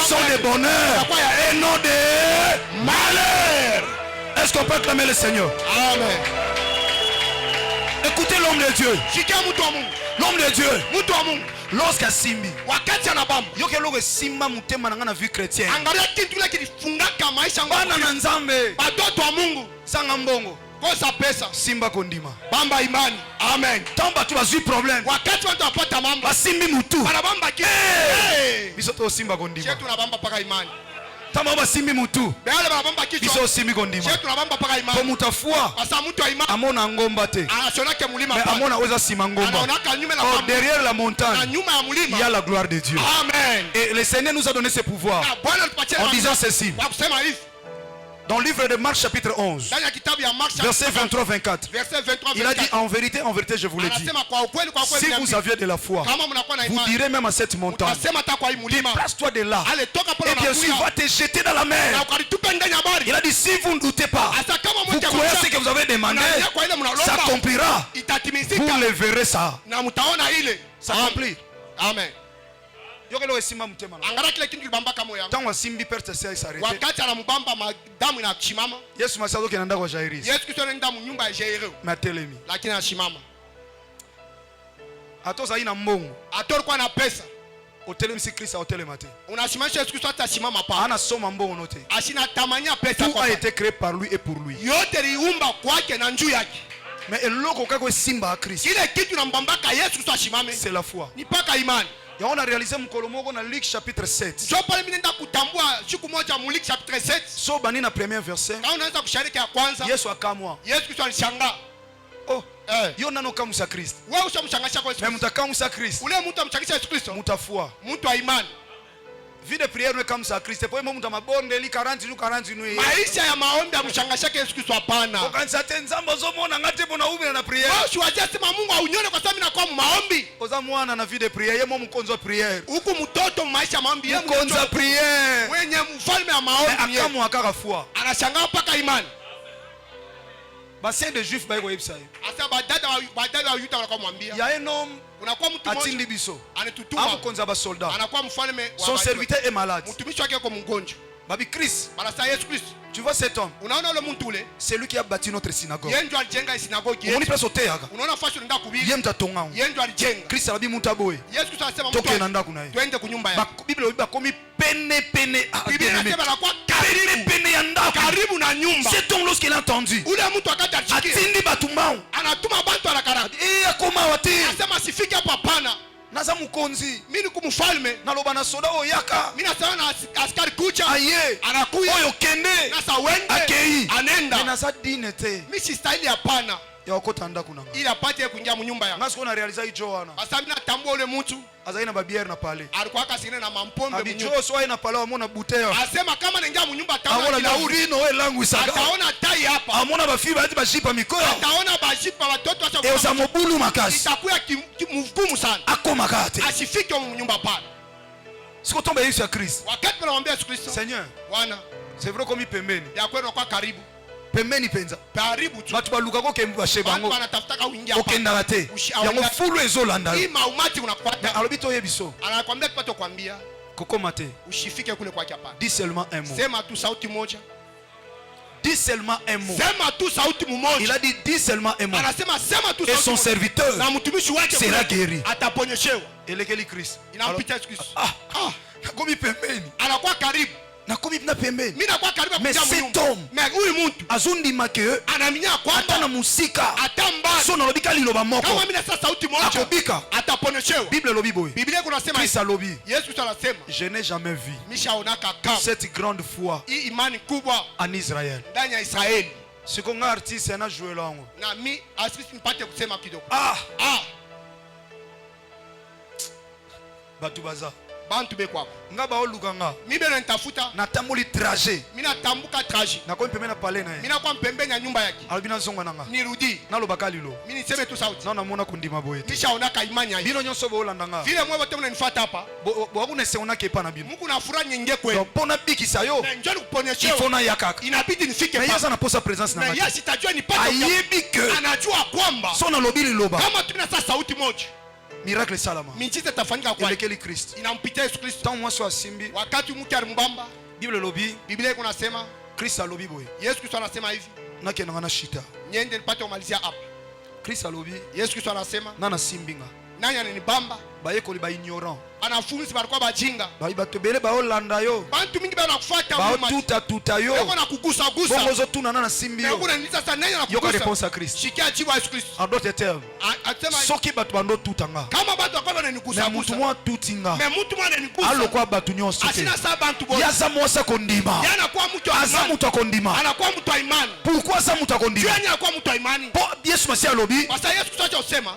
sont des bonheurs et non des malheurs. Est-ce qu'on peut acclamer le Seigneur? Amen. Écoutez l'homme de Dieu. L'homme de Dieu. Lorsqu'il simbi, yoke loke simba mutema nanga na vie chrétienne. Angalia kitu kile kilifungaka maisha yangu. Bana na nzambe. Batoto wa Mungu. Sanga mbongo. Kosa pesa. Simba kondima. Bamba imani. Amen. Tamba tu bazui problème. Wakati watu wapata mambo. Basimbi mutu. Banabamba kitu. Bisoto simba kondima. Chetu tunabamba paka imani. Tamba basimbi mutu. Bale banabamba kitu. Biso simbi kondima. Chetu tunabamba paka imani. Kwa mutafua. Asa mtu wa imani. Amona ngomba te. Anashonake mulima. Mais amona weza sima ngomba. Anaonaka nyuma la oh, derrière la montagne. Na nyuma ya mulima. Il y a la gloire de Dieu. Amen. Et le Seigneur nous a donné ce pouvoir. En disant ceci. Dans le livre de Marc chapitre 11, verset 23-24, il a dit en vérité, je vous le dis, si vous aviez de la foi, vous direz même à cette montagne, déplace-toi de là, et bien sûr va te jeter dans la mer. Il a dit si vous ne doutez pas, vous croyez ce que vous avez demandé, ça accomplira, vous le verrez ça. Ça accomplit. Amen. Angara kile kitu kilibambaka moyo yangu. Tangu simbi perte sasa isarete. Wakati anambamba damu inasimama. Yesu masado kinaenda kwa Jairus. Yesu Kristo anaenda mu nyumba ya Jairus. Matelemi. Lakini anasimama. Atoza ina mbongo. Atorikuwa na pesa. Hotelemi si Kristo hotelema te. Unasimamisha Yesu Kristo atasimama pa. Ana soma mbongo note. Ashina tamania pesa kwa. Tout a été créé par lui et pour lui. Yote liumba kwake na njuu yake. Mais eloko kako simba a Kristo. Ile kitu nambambaka Yesu Kristo asimame. C'est la foi. Ni paka imani. Et on a réalisé mkolomoko na Luc chapitre 7. Jo pale minenda kutambua siku moja mu Luc chapitre 7. So bani na premier verset. Kama unaanza kushariki ya kwanza. Yesu akamwa. Yesu Kristo alishangaa. Oh, yo nano kama Musa Kristo. Wewe ushamshangasha kwa Yesu. Mais mutaka Musa Kristo. Ule mtu amshangisha Yesu Kristo. Mutafua. Mtu wa imani. Vie de prière ne comme ça Christ. Pour moi mtu mabonde li 40 nous. Maisha ya maombi amshangasha Yesu Kristo hapana. Ukanza tenzamba zomona ngate bona ube na prière. Wewe usiwaje sema Mungu aunyone kwa sababu inakuwa maombi. Oza mwana na vie de prière yemo mkonzo prière. Huku mtoto maisha maombi yeye mkonzo prière. Wenye mfalme wa maombi. Akamu akaka foi. Anashangaa paka imani. Bassin de juifs ba yebisa. Asa badada wa Yuda wanakuwa mwambia. Il y a un homme Unakuwa mtu atindi mmoja biso anatutuma amukonza ba soldat. anakuwa mfalme wa Son watu. serviteur est malade. Mtumishi wake yuko mgonjwa. Babi Christ, Bana Yesu Kristo. tu vois cet homme, Unaona yule mtu ule? c'est lui qui a bâti notre synagogue. Yeye ndio alijenga sinagogi Omoni yetu. place oteaka. Unaona fashion ndio kubiri. Ye mtatonga. Yeye ndio alijenga. Christ alabi muntu aboye. Yesu Kristo anasema Toke mtu na ndaku na ye. twende kunyumba yake. Bible bakomi pene pene. Biblia inasema anakuwa Pene karibu. pene ya ndaku. Karibu na nyumba. Cet homme lorsqu'il a entendu, Ule mtu akati alichikia. atindi batumau. Anatuma bantu anakaraka. Akoma wati. Anasema sifike hapo hapana. Naza mukonzi. Mimi ni kumfalme. Naloba na soda oyaka. Mimi nasema na askari kucha. Aye. Anakuya. Oyo kende. Nasa wende. Akei. Anenda. Naza dinete. Mimi si style hapana. Ya okota ndaku na. Ili apate kuingia mnyumba yangu. Ngasko na realize hicho wana. Sasa mimi natambua ule mtu Azaina babiere na pale. alikuwa akasine na mampombe mnyumba. Abijo so aina pale amona bouteille. Asema kama naingia mnyumba ataona Amona kilauri. laurino we langu isaga. Ataona tai hapa. Amona bafiba ati bashipa mikoyo. Ataona bashipa watoto E washa. usamobulu makasi. Itakuwa mgumu sana. Akoma kate. Asifike mnyumba pale. Siko tomba Yesu ya Kristo. Wakati tunamwambia Yesu Kristo. Seigneur, Bwana, c'est vrai comme pembeni. ya kwenu kwa karibu. Pembeni penza. Karibu tu. Batu baluka ko kembu basheba Watu ngo. wanatafuta uingia hapa. Okenda te. Yango fulu ezolanda. Hii maumati unafuata. Alobi to yebiso. Anakuambia tupate kuambia Kokoma te. usifike kule kwake hapa. Dis seulement un mot. Sema tu sauti moja. Dis seulement un mot. Sema tu sauti mmoja. Il a dit dis seulement un mot. Anasema sema tu Et sauti son moja. serviteur Na mtumishi wake sera kule guéri. ataponyeshewa. Elekeli Christ. Inampita Yesu Kristo. Nakomi pembeni. Anakuwa karibu. Nakomi na pembeni. Mimi nakuwa karibu Mais kuja cet mnyumba. homme Mais huyu mtu azondima ke anaminya ata na kwamba musika atamba. so nalobika liloba moko Kama mimi nasa sauti moja akobika. ataponyeshewa. Bible lobi boy. Biblia kunasema Christ alobi. Yesu Kristo anasema Je n'ai jamais vu mishaonaka kama cette grande foi hii imani kubwa en Israël. ndani ya Israeli. Siko nga artiste ana jouer lango. Na mi asisi nipate kusema kidogo. Ah, batu baza. Bantu beko hapo. Nga ba oluka nga. Mimi bena nitafuta. Natamboli trajet. Mimi natambuka traji. Na ko pembeni na pale na ye. Mimi nakuwa pembeni ya nyumba yake. Alobi na zonga nanga. Nirudi. Nalobaka lilo. Mimi niseme tu sauti. Na namona kundima boye te. Nishaonaka imani ya. Bino nyonso bo olanda nga. Vile mwe wote mnanifuata hapa. Bo akuna se ona ke pa na bino. Mungu na furaha nyingi kwenu. Donc pona bikisa yo. Na njoo kuponyeshewa. Ifona yakaka. Inabidi nifike Mais hapa. yasa na posa présence na Na nga. yesi tajua nipate. Ayebi ke Anajua kwamba so na lobi liloba. kama tunasa sauti moja. Miracle salama. Miujiza itafanyika kwa Elekeli Christ. inampitia Yesu Kristo. Tant moi so asimbi. Wakati mtu alimbamba, Bible lobi. Biblia iko nasema Christ alobi boye. Yesu Kristo anasema hivi. Nakena na shita. Nyende nipate kumalizia hapa. Christ alobi. Yesu Kristo anasema Nana simbinga. nani ananibamba? Bayekoli ba ignorant. Wanafunzi walikuwa bajinga. Bato bele ba olanda yo. Bantu mingi banakufuata Ba wewe. tuta yo. Yoko na kugusa gusa. Bongo zo tuna na simbi Na yo. kuna nisa sana nani Yoka anakugusa? réponse à Christ. Shikia jibu Yesu Kristo. En d'autres termes, Anasema soki bato bando tutanga. kama bantu wakwa Mais wananigusa mutu gusa. mwa tutinga. Mais mtu mwana ananigusa. Alokwa bato nyonso te. Asina saa bantu bote. Yaza mwasa kondima. Yana kuwa mtu wa Aza imani. mutu akondima. Anakuwa mtu wa imani. Pourquoi aza mutu akondima? Jua anakuwa mtu wa imani. Po Yesu Masiya alobi, Kwa sababu Yesu Kristo anasema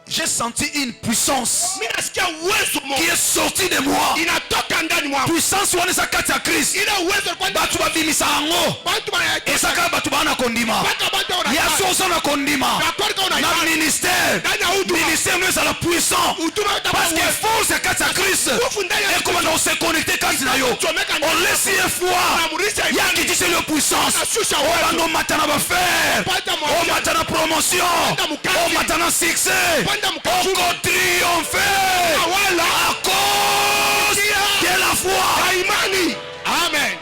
j'ai senti une puissance mimi nasikia uwezo qui mmoja est sortie de moi. inatoka ndani mwangu. Puissance wana eza kati ya Christ. Ile uwezo kwa Bato babimisa yango. bantu bana Ezaka bato bana kondima. paka bantu wana. Yaso oza na kondima. D'accord kwa Na una. ministère. Ndani ya huduma. Ministère nous ezala puissant. Huduma Parce que force est kati ya Christ. Et comment on se connecter kati na yo. On laisse une foi. Yaki tise le puissance. On va nous mater na bafaire. On mater na promotion. On mater na succès. On triompher. À cause de la foi. Imani. Amen.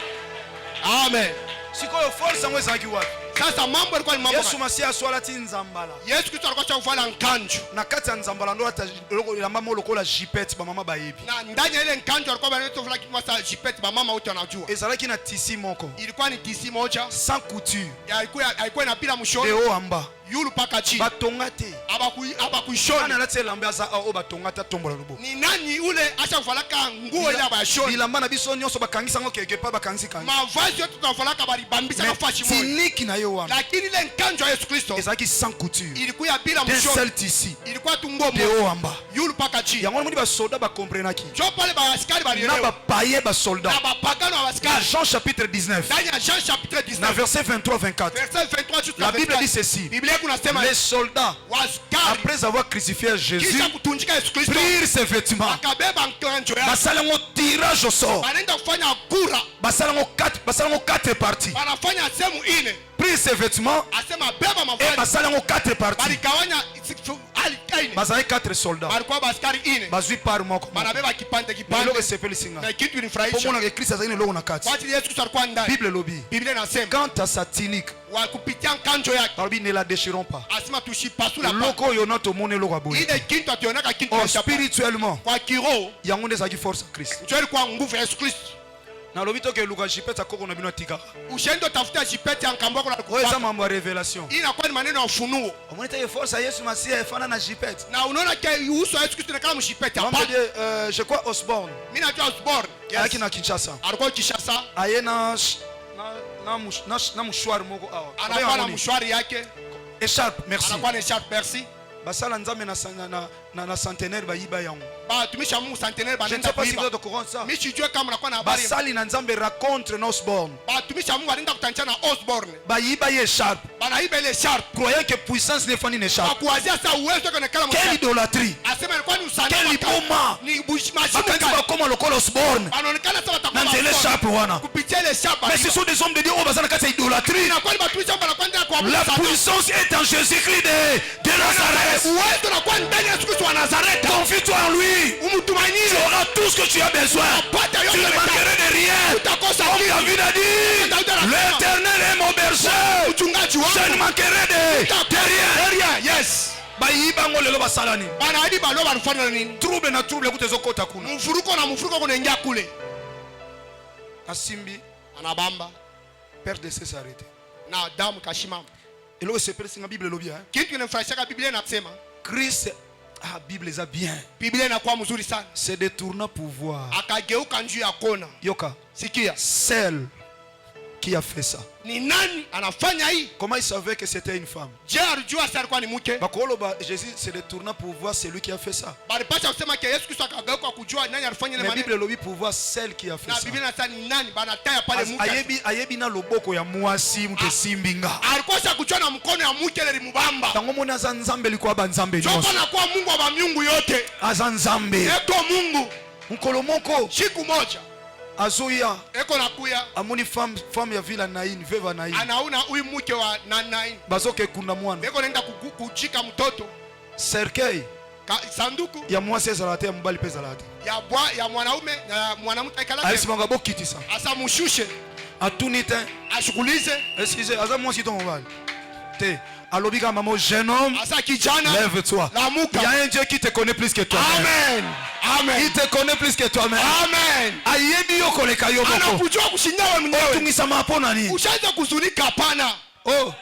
Amen. Sikoyo force yango ezalaki wapi? Sasa mambo yalikuwa ni mambo. Yesu Masiya aswalati nzambala. Yesu Kristo alikuwa chavala nkanju. Na kati ya nzambala ndo ata elamba mo lokola jipette ba mama bayebi. Na ndani ya ile nkanju alikuwa banatovala kitu masa jipete ba mama wote wanajua. Ezalaki na tisi moko. Ilikuwa ni tisi moja. Sans couture. Alikuwa inapila De mshoni. haut en bas. Yulu paka chini. Batonga te. Abakuishoni. Ana lati elamba za o batonga ta tombola lobo. Ni nani ule ashavalaka nguo ile abashoni? Bilamba na biso nyonso bakangisa ngo keke pa bakangisi kangi. Mavazi yote tunavalaka balibambisa nafasi moja. Tiniki na yo wana. Lakini ile nkanjo ya Yesu Kristo Ezalaki sans couture. ilikuwa bila D'un mshoni. seul tissu. Ilikuwa tu nguo De moja. haut en bas. Yulu paka chini. Yango moni ba soldat ba comprenaki. Jo pale ba askari Na balielewa. ba paye ba soldat. Na bapagano wa Dans askari. Jean chapitre 19. Ndani ya Jean chapitre Na 19. verset 23-24. Verset 23 jusqu'à La Bible 24. dit ceci. Biblia kunasema Les soldats, waskari après avoir crucifié Jésus, kisha kutunjika Yesu Kristo prirent ses vêtements. akabeba nkanjo yake. Basalango tirage au sort. Wanaenda kufanya kura. Basalango quatre parties. Wanafanya sehemu ine. Prirent ses vêtements Asema beba et mavazi. basalango quatre parties. Baligawanya ine bazali 4 soldats balikuwa baskari ine bazwi par moko banabeba kipande kipande eloko esepelisi nga na kitu inifurahisha pomona ke Kristo azali na eloko na kati wakati Yesu Kristo alikuwa ndani Bible lobi Biblia inasema quant à sa tunique wa kupitia kanjo yake balobi ne la déchirons pas asema tushipasula eloko oyo na tomona eloko aboyi ile kintu ationaka kintu or spirituellement kwa kiroho yango nde ezalaki force ya Kristo ndio ilikuwa nguvu ya Yesu Kristo nalobi toke luka jipete akoko na bino atikaka ushendo tafuta jipete ya nkambo yako na oyo eza kupata mambo ya révélation inakuwa ni maneno ya ufunuo omoni te force ya Yesu Masiya efana na jipete na unaona ke uso wa Yesu Kristo nakala mshipete on hapa peut dire je crois Osborne mimi najua Osborne ayaki na Kinshasa alikuwa Kinshasa aye na mouchoir moko awa anakuwa na mshwari yake écharpe merci anakuwa na sharp merci basala nzambe na centenaire bayiba yango batumisha Mungu centenaire je ne banenda sais pas si vous kuiba êtes au courant de ça mimi sijue kama nakuwa na habari basali na nzambe raconte na Osborne batumisha Mungu anaenda kutanisha na Osborne bayiba ye écharpe banaiba ile sharp croyant que puissance n'est fani une écharpe akuwazia sasa uwezo wake onekana quelle idolâtrie asema ilikuwa ni usanii quel liboma ni bakanzi mashimo bakoma lokola Osborne wanaonekana sasa na watakuwa nzela écharpe wana kupitia ile sharp mais ce sont des hommes de Dieu oyo baza na kati ya idolâtrie na kwani batumisha Mungu anakwenda kwa la puissance est en Jésus-Christ de Nazareth uwezo unakuwa ndani ya Yesu Kristo wa Nazareth confie-toi en lui umtumainie tu auras tout ce que tu as besoin tu ne manqueras de rien utakosa comme kitu David a dit l'éternel est mon berger mchungaji je ne wangu manquerai de rien yes bayibango lelo basala nini banaadi balo balifanya nini trouble na trouble kuta ezokota kuna mfuruko kunaingia kule asimbi anabamba père de ses s'arrêter na damu kashimama eloko esepelisi nga bible elobi kitu kinamfurahishaka Biblia inasema Christ bible eza bien Biblia inakuwa mzuri sana se détourna pouvoir akageuka njuu ya kona yoka sikia celle qui a fait ça ni nani anafanya hii comment il savait que c'était une femme je alijua sasa alikuwa ni mke bakoloba Jésus se détourna pouvoir celui qui a fait ça balipasha kusema ke Yesu Kristo akageuka kujua nani alifanya ile mais maneno bible elobi pouvoir celle qui a fait na ça Biblia inasema ni nani banataya pale mke ayebi na loboko ya mwasi mutu esimbinga alikuwa sasa kujua na mkono ya mke ile limubamba tango moni aza nzambe likuwa banzambe nyonso soko na kuwa Mungu wa bamiungu yote aza nzambe eko Mungu mukolo moko siku moja azoya eko nakuya amoni femme ya vila naini veva naini anauna huyu mke wa nanaini bazokekunda mwana eko naenda kuchika mtoto cercueil sanduku ya mwasi ezala te ya mobali mpe ezala te ya mwanaume na mwanamke aikala ayesimanga bokitisa asa mushushe atuni te ashughulize excuse aza mwasi to mobali te alobi kama mo jeune homme asa kijana lève-toi lamuka il y a un Dieu qui te connaît plus que toi amen amen il te connaît plus que toi-même amen ayebi yo koleka yo moko anakujua kushinda wewe mwenyewe otungisama hapo nani ushaanza kuzunika hapana oh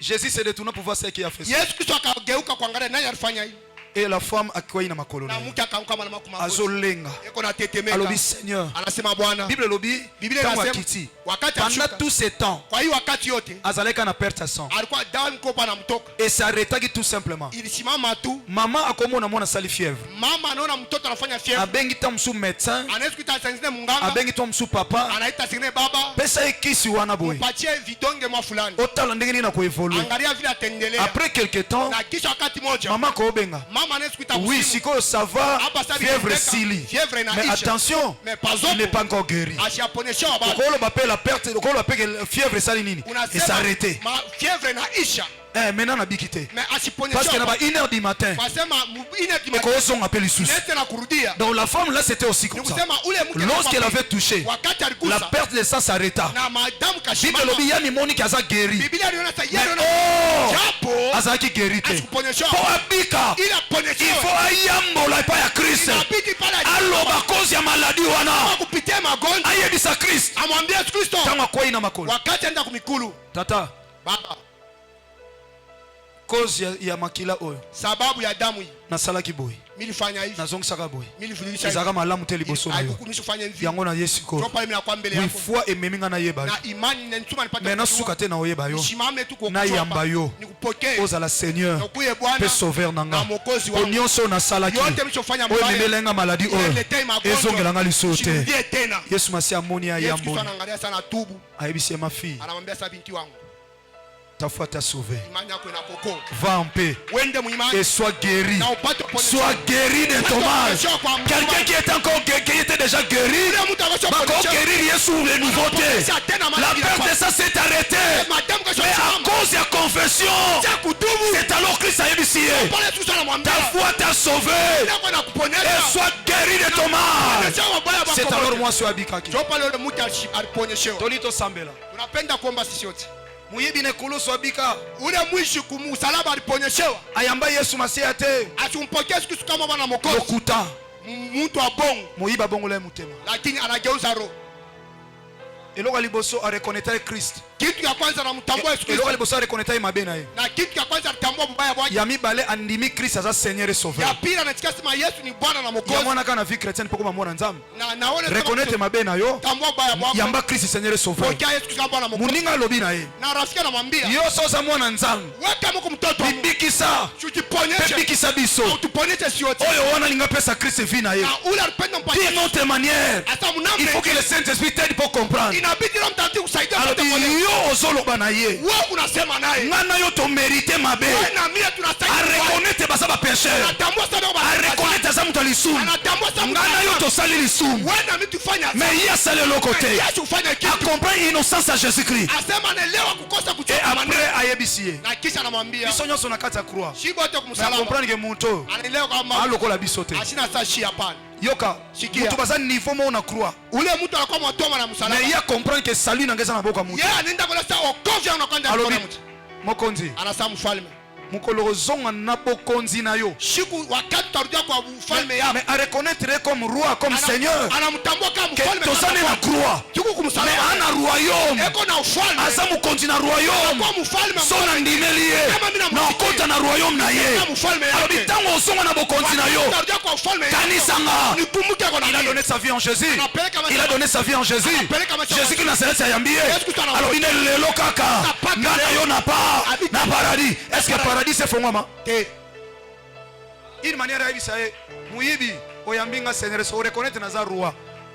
Jésus se détourna pour voir ce qui a fait ça Yesu Kristo akageuka kuangalia nani alifanya hivi et la femme akiwa ina makolo na mke akaanguka mara makuma azolenga eko na tetemeka alobi Seigneur anasema Bwana Bible lobi Biblia tango inasema akiti wakati pendant tout ce temps kwa hiyo wakati yote azaleka na perte à sang alikuwa damu kopa na mtoka et s'arrêtaki tout simplement ilisimama tu mama akomona mwana sali fièvre mama anaona mtoto anafanya fièvre abengi ta msu médecin anaweza kuita sangine munganga abengi to msu papa anaita sangine baba pesa ekisi wana boye patie vidonge mwa fulani otala ndenge nini na koevolue angalia vile atendelea après quelque temps na kisha wakati moja mama kobenga mama anaweza kuita oui sikoyo ça va fièvre sili fièvre na mais attention mais pas il n'est pas encore guéri ashaponesha baba okoloba pe la perte okoloba pe fièvre esali nini et s'arrêter fièvre na isha maintenant nabiki te mais asiponesha parce que na ba 1h du matin wasema 1h du matin ekozonga pe lisusu nete na kurudia donc la femme là c'était aussi comme ça lorsqu'elle avait touché wakati alikusa la perte de sang s'arrêta na madame kashima bible lobi yani moni ki aza guéri Biblia iliona sasa japo azalaki guéri te asiponesha po abika ila ponesha il faut ayambola epai ya Kristo inabidi pale aloba cause ya maladi wana kupitia magonjwa ayebisa Kristo amwambia Kristo tango akwei na makolo wakati anaenda kumikulu tata baba cause ya makila oyo sababu ya damu hii nasalaki boye milifanya hivi nazongisaka boye milifunisha ezalaka malamu te liboso na yo kufanya hivi yango na ye sikoyo ndio pale mnakuwa mbele yako foi ememi nga nayeba yo na imani inanituma nipate me nasuka te na oyeba yo shimame tu kwa nayamba yo nikupokee ozala seigneur nokuye mpe Bwana sauveur na na nga mwokozi po wangu nyonso oyo nasalaki yote mlichofanya oyo mbaya ememelenga maladi oyo ezongelanga lisusu te usirudie tena yesu masi amoni Yesu Kristo ayamboli anaangalia sana tubu ayebisi ye ma fille anamwambia sasa binti wangu Ta foi t'a sauvé. imani yako inakoko. Va en paix Wende muimani et sois guéri. na upate uponyaji. Sois guéri de ton mal. Quelqu'un qui est encore qui était déjà guéri, Ule mtu akasha va encore kuonyesha guérir Yesu les nouveautés. La perte de ça s'est arrêtée. madame Mais kasha à cause de la confession, c'est alors que ça est ici. pale tu sana mwambia. Ta foi t'a sauvé Nako na kuponyesha. et sois guéri de ton mal. C'est alors alors moi sur Abikaki. jo pale ule mtu aliponyeshewa. Tolito Sambela. Tunapenda kuomba sisi wote. Muyibi ne kulusu Abika. Ule mwishi kumsalaba aliponyeshewa. Ayamba Yesu Masia te. Asimpokee siku kama bwana mwokozi. Lokuta. Mtu wa bongo Muyiba bongo le mutema. lakini anageuza roho. Eloko liboso a reconnaître Christ. Kitu ya kwanza anamtambua Yesu Eloko Kristo. liboso a reconnaître mabena ye. Na kitu ya kwanza alitambua mbaya wake. Yami bale andimi Christ as Seigneur et Sauveur. Ya pili anasikia sema Yesu ni Bwana na Ya Mwokozi. mwana kana vie chrétienne poko mwana nzambe. Na naona Reconnaître mabena yo. tambua mbaya wake. Yamba Christ Seigneur et Sauveur. Pokea Yesu Kristo kama Bwana na Mwokozi. Muninga lobi na ye. Na rafiki anamwambia Yo soza mwana nzambe. wewe kama mtoto wa Mungu Bibikisa. tujiponyeshe. Bibikisa biso. Tuponyeshe sio wote. Oyo wana linga pesa Christ vie na ye. Na ule alipenda mpatie. D'une autre manière. Hata Il faut que mnambe. le Saint-Esprit t'aide pour comprendre. Inabidi Roho Mtakatifu kusaidia Alors mtoto wako. yo ozoloba na ye. Wewe unasema naye. Ngana yo to mériter mabe. Wewe na mimi A tunasaidia. reconnaître basa ba pécheur. Anatambua sana A baba. reconnaître za mtu alisumu. Anatambua sana. Ngana yo to sali lisumu. Wewe na mimi tufanya. Mais il y a ça le côté. Yesu ufanye A kitu. comprendre l'innocence à Jésus-Christ. Asema anaelewa kukosa Et kuchoka maneno. après ayebisiye. Na kisha anamwambia Biso nyonso na kati ya croix. shibo yote Mais à kumsalaba. comprendre que muto Anaelewa kama alokola biso te. asina saa shi hapana. Yoka Sikia. mutu baza niveau mo na croix. Ule mtu anakuwa mwatoma na msalaba. Mais il y a comprendre que salut na ngeza na boka mutu. Yeye anaenda kwa sasa okovu anakwenda kwa Alobi mtu. mokonzi. Anasema mfalme. Mukolo zonga na bokonzi na yo. Siku wakati tarudia kwa mfalme yao. Mais à reconnaître comme roi, comme Seigneur. Anamtambua kama Que mfalme. tozane na croix. Tuko Mais kumsalaba. ana royaume. Eko na ufalme. Aza mukonzi na royaume. Kwa mfalme. So na ndimeli ye. Na okota na royaume na ye. Kama mfalme yake. Alors bitango osonga na bokonzi na yo. Tarudia kwa mfalme. Kanisanga. Nikumbuke kwa Il a donné sa vie en Jésus. Anapeleka Il a donné sa vie en Jésus. Jésus qui n'a cessé à yambier. Alors il est le lokaka. Ngana yo na pas. Na paradis. Est-ce que paradis c'est fongama? Une manière à Ibisaye. Muyibi. Oyambinga Seigneur. So reconnaître naza roi.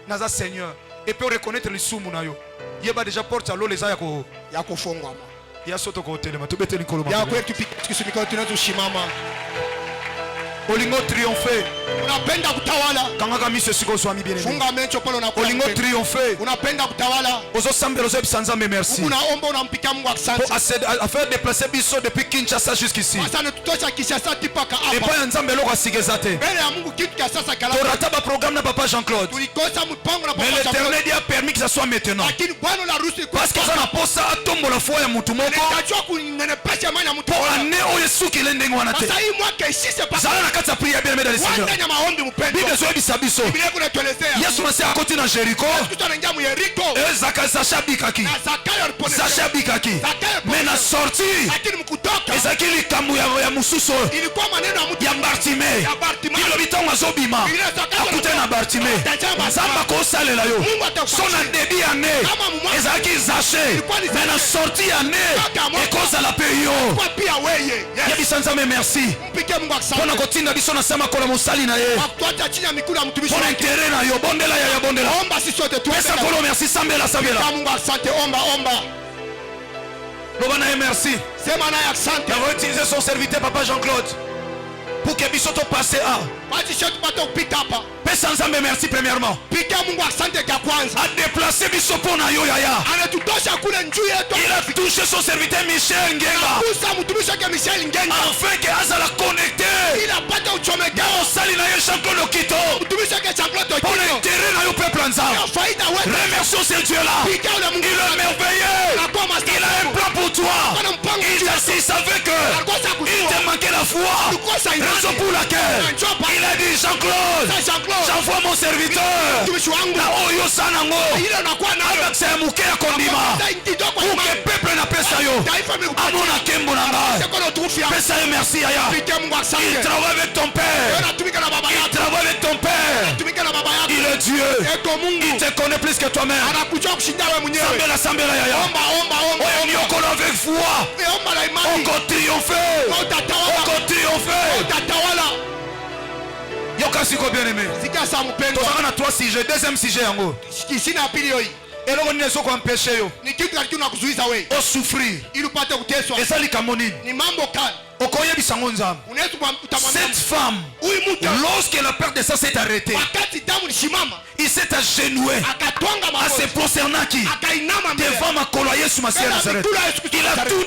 Naza Seigneur. Et puis reconnaître les sumu na yo. Yeba déjà porte à l'eau les ayako. ya kufungwa. Ya soto ko telema. Tubete ni koloma. Ya kwetu tukisimika tunazoshimama. Olingo triompher. Unapenda kutawala. Kangaka miso siko so ami bien-aimé. Funga mecho pale unakuwa. Olingo triompher. Unapenda kutawala. Ozo sambelo zo bisanza me merci. Unaomba unampikia Mungu asante. Pour à faire déplacer biso depuis Kinshasa jusqu'ici. Asante tutosha Kinshasa tipaka Et hapa. pas un nzambe loko asigezate. Mbele ya Mungu kitu cha sasa kala. Torata ba programme na papa Jean-Claude. Tulikosa mpango na Mais papa Jean-Claude. l'Éternel a permis que ça soit maintenant. Lakini Bwana la ruhusa iko. Parce que ça n'a pas ça atombo la foi ya mutu moko. Nikajua kunenepesha imani ya mtu. Pour année o Yesu ki lende ngwana te. Sasa hii mwaka isise pa. Zala na kati ya prière bien mesdames et Seigneur. Wanda maombi mpendo. Bible zo bisa biso. Biblia kunatuelezea. Yesu na sia koti na Jericho. Yesu anaingia mu Yeriko. Ezaka Sacha bikaki. Na Zakayo alipona. Sacha bikaki. Mais na sorti. Lakini mkutoka. Ezaki likambo ya mususu. Ilikuwa maneno ya mtu. Ya Bartimée. Ya Bartimée. Bilo bitongo azobima. Akute na Bartimée. Nzamba ko salela yo. So na début année. Ezaki Zaché. Mais na sorti année. Ekozala pe yo. Kwa pia weye. Yebisa nzambe merci. Mpike Mungu asante. Pona kotinda biso na sema kola mosali na ye. Tuacha chini ya mikono ya mtumishi. Pona intérêt na yo bondela ya bondela. Omba sisi sote tu. Pesa kolo merci sambela sambela. Mungu asante, omba. Loba na ye merci. Sema naye asante. D'avoir utilisé son serviteur papa Jean-Claude pour que biso to passer à. Basi sisi tupate kupita hapa. Pesa nzambe merci premièrement. Pika Mungu asante kwa kwanza. A déplacé biso pona yo yaya. Anatutosha kule njuu yetu. Il a touché son serviteur Michel Ngenga. Kusa mtumishi wake Michel Ngenga. Afin que azala connecté. Il a pas de uchomeka. Osali na ye Jean-Claude Okito. Mtumishi wake Jean-Claude Okito. Pour l'intérêt na yo peuple nzambe. Faida wewe. Remercions ce Dieu là. Pika ule Mungu. Il est merveilleux. Il a un plan pour toi. Il savait que il te manquait la foi. Raison pour laquelle il a dit Jean-Claude, j'envoie mon serviteur. Na oyo sanango. Avec ses mouké à Kondima. Pour que le peuple n'appelle ça yo. Amona Kembo Nanga. Pesa yo merci Aya. Il travaille avec ton père. Il travaille avec ton père. Il est Dieu. Il te connaît plus que toi-même. Sambela Sambela Yaya. Oyo nyokolo avec foi. Encore triompher. Encore triompher. Yoka siko bien aimé. Tozanga na 3 sujets. Deuxième sujet yango. eloko nini ezokuampeshe yo Ni kitu gani kinakuzuiza wewe osouffrir ili upate kuteswa? eza likambo nini Ni mambo kali. okoyebisa ngo nzambe Unaweza utamwambia cette femme huyu mtu lorsque la perte de sang s'est arrêtée wakati damu ilishimama il s'est agenoué akatwanga à se magoti prosternaki akainama mbele devant makolo ya Yesu Masiya ya Nazareth.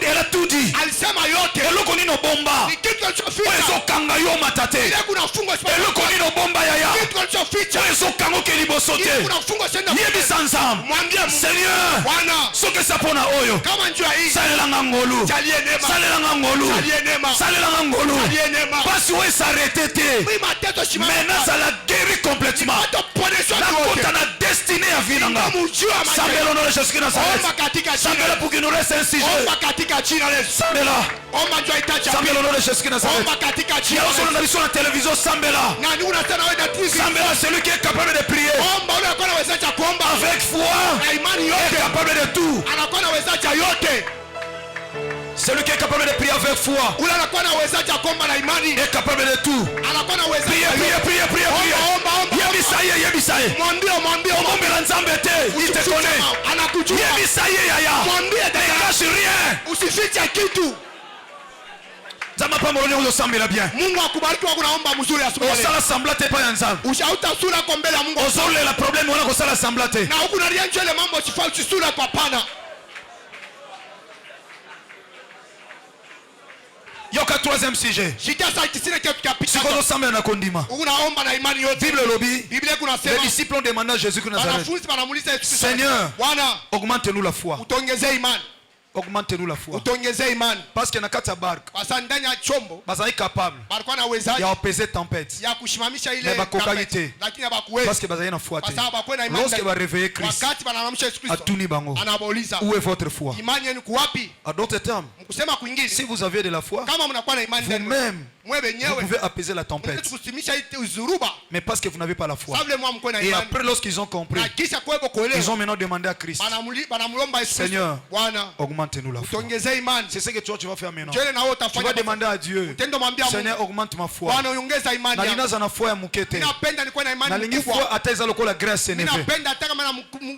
Elle a tout dit. alisema yote. eloko nini obomba Ni kitu kilichoficha. ezokanga yo matate Ile kuna fungo sipa. eloko nini obomba yaya Kitu kilichoficha. ezokanga ke liboso Ile te kuna fungo senda. yebisa nzambe Mwambie Mungu. Seigneur Bwana soki eza mpona oyo kama njia hii salelanga ngolu Jalie neema. salelanga ngolu Jalie neema. salelanga ngolu Jalie neema. pasi oyo esarete te Mimi mateso shimama. mais nazala guéri complètement Hata ponesho nakota na destine ya vie nanga sambela honore Jésus Christ Nazareth Omba katika jina. sambela pour qu'il nous reste un sujet Omba katika jina la Yesu. sambela Omba njia itacha. sambela honore Jésus Christ Nazareth Omba katika jina la yaoso Yesu. na biso na télévision sambela Na ni unasema wewe na TV. sambela celui qui est capable de prier Omba ule anakuwa anaweza kuomba avec foi na imani est yote. capable de tout Anakuwa anaweza yote. celui qui est capable de prier avec foi Ule anakuwa anaweza kuomba na imani. est capable de tout Anakuwa anaweza. prier Omba. yebisaye Mwambie. omombela nzambe te il te connaît Anakujua. yebisaye yaya Mwambie ne dada. cache rien Usifiche kitu. nzambe pa moloni ozosambela bien Mungu akubariki wako naomba mzuri asubuhi. osala sambla te pa ya nzambe Ushauta sura kwa mbele ya Mungu. ozolela problème wana kosala sambla te Na huku nalia njele mambo sifai usisura kwa pana. yoka troisième sujet Shikia saa kisine kitu kapita. sikozosambela na kondima Unaomba na imani yote. bible lobi Biblia kuna les sema disciples ont demandé à Jésus Christ Nazareth wanafunzi wanamuuliza Yesu Kristo. Seigneur, Bwana, augmente-nous la foi utuongezee imani. augmente-nous la foi Utuongezee imani. parce que na kati ya barke Kwa ndani ya chombo bazali capable walikuwa na uwezaji ya apaiser tempête ya kushimamisha ile Mais bakokaki tapeti. te. Lakini habakuweza. parce que bazali na foi Kwa te sababu hakuwa na imani. lorsque ba réveiller Christ Wakati wanaamsha Yesu Kristo. atuni bango Anabauliza. où est votre foi Imani yenu kuwapi? à d'autres termes Mkusema kwingine. si vous avez de la foi Kama mnakuwa na imani ndani. vous-même Mwe vous wenyewe. pouvez apaiser la tempête Mnaweza kusimisha ile uzuruba. mais parce que vous n'avez pas la foi Sababu mwa mko na et imani. après lorsqu'ils ont compris Na kisha kuwepo ils kuelewa. ont maintenant demandé à Christ Banamulomba Yesu Kristo. Seigneur Bwana, augmente-nous la foi tuongezee imani. c'est ce que toi tu vas faire maintenant Jele na wewe tu utafanya. vas demander à Dieu Utendo mwambia Mungu. Seigneur augmente ma foi Bwana ongeza imani yangu. nalinaza na foi ya muke te Ninapenda nikuwe na imani nalingi kubwa. foi ata eza lokola grace eneve Ninapenda hata kama na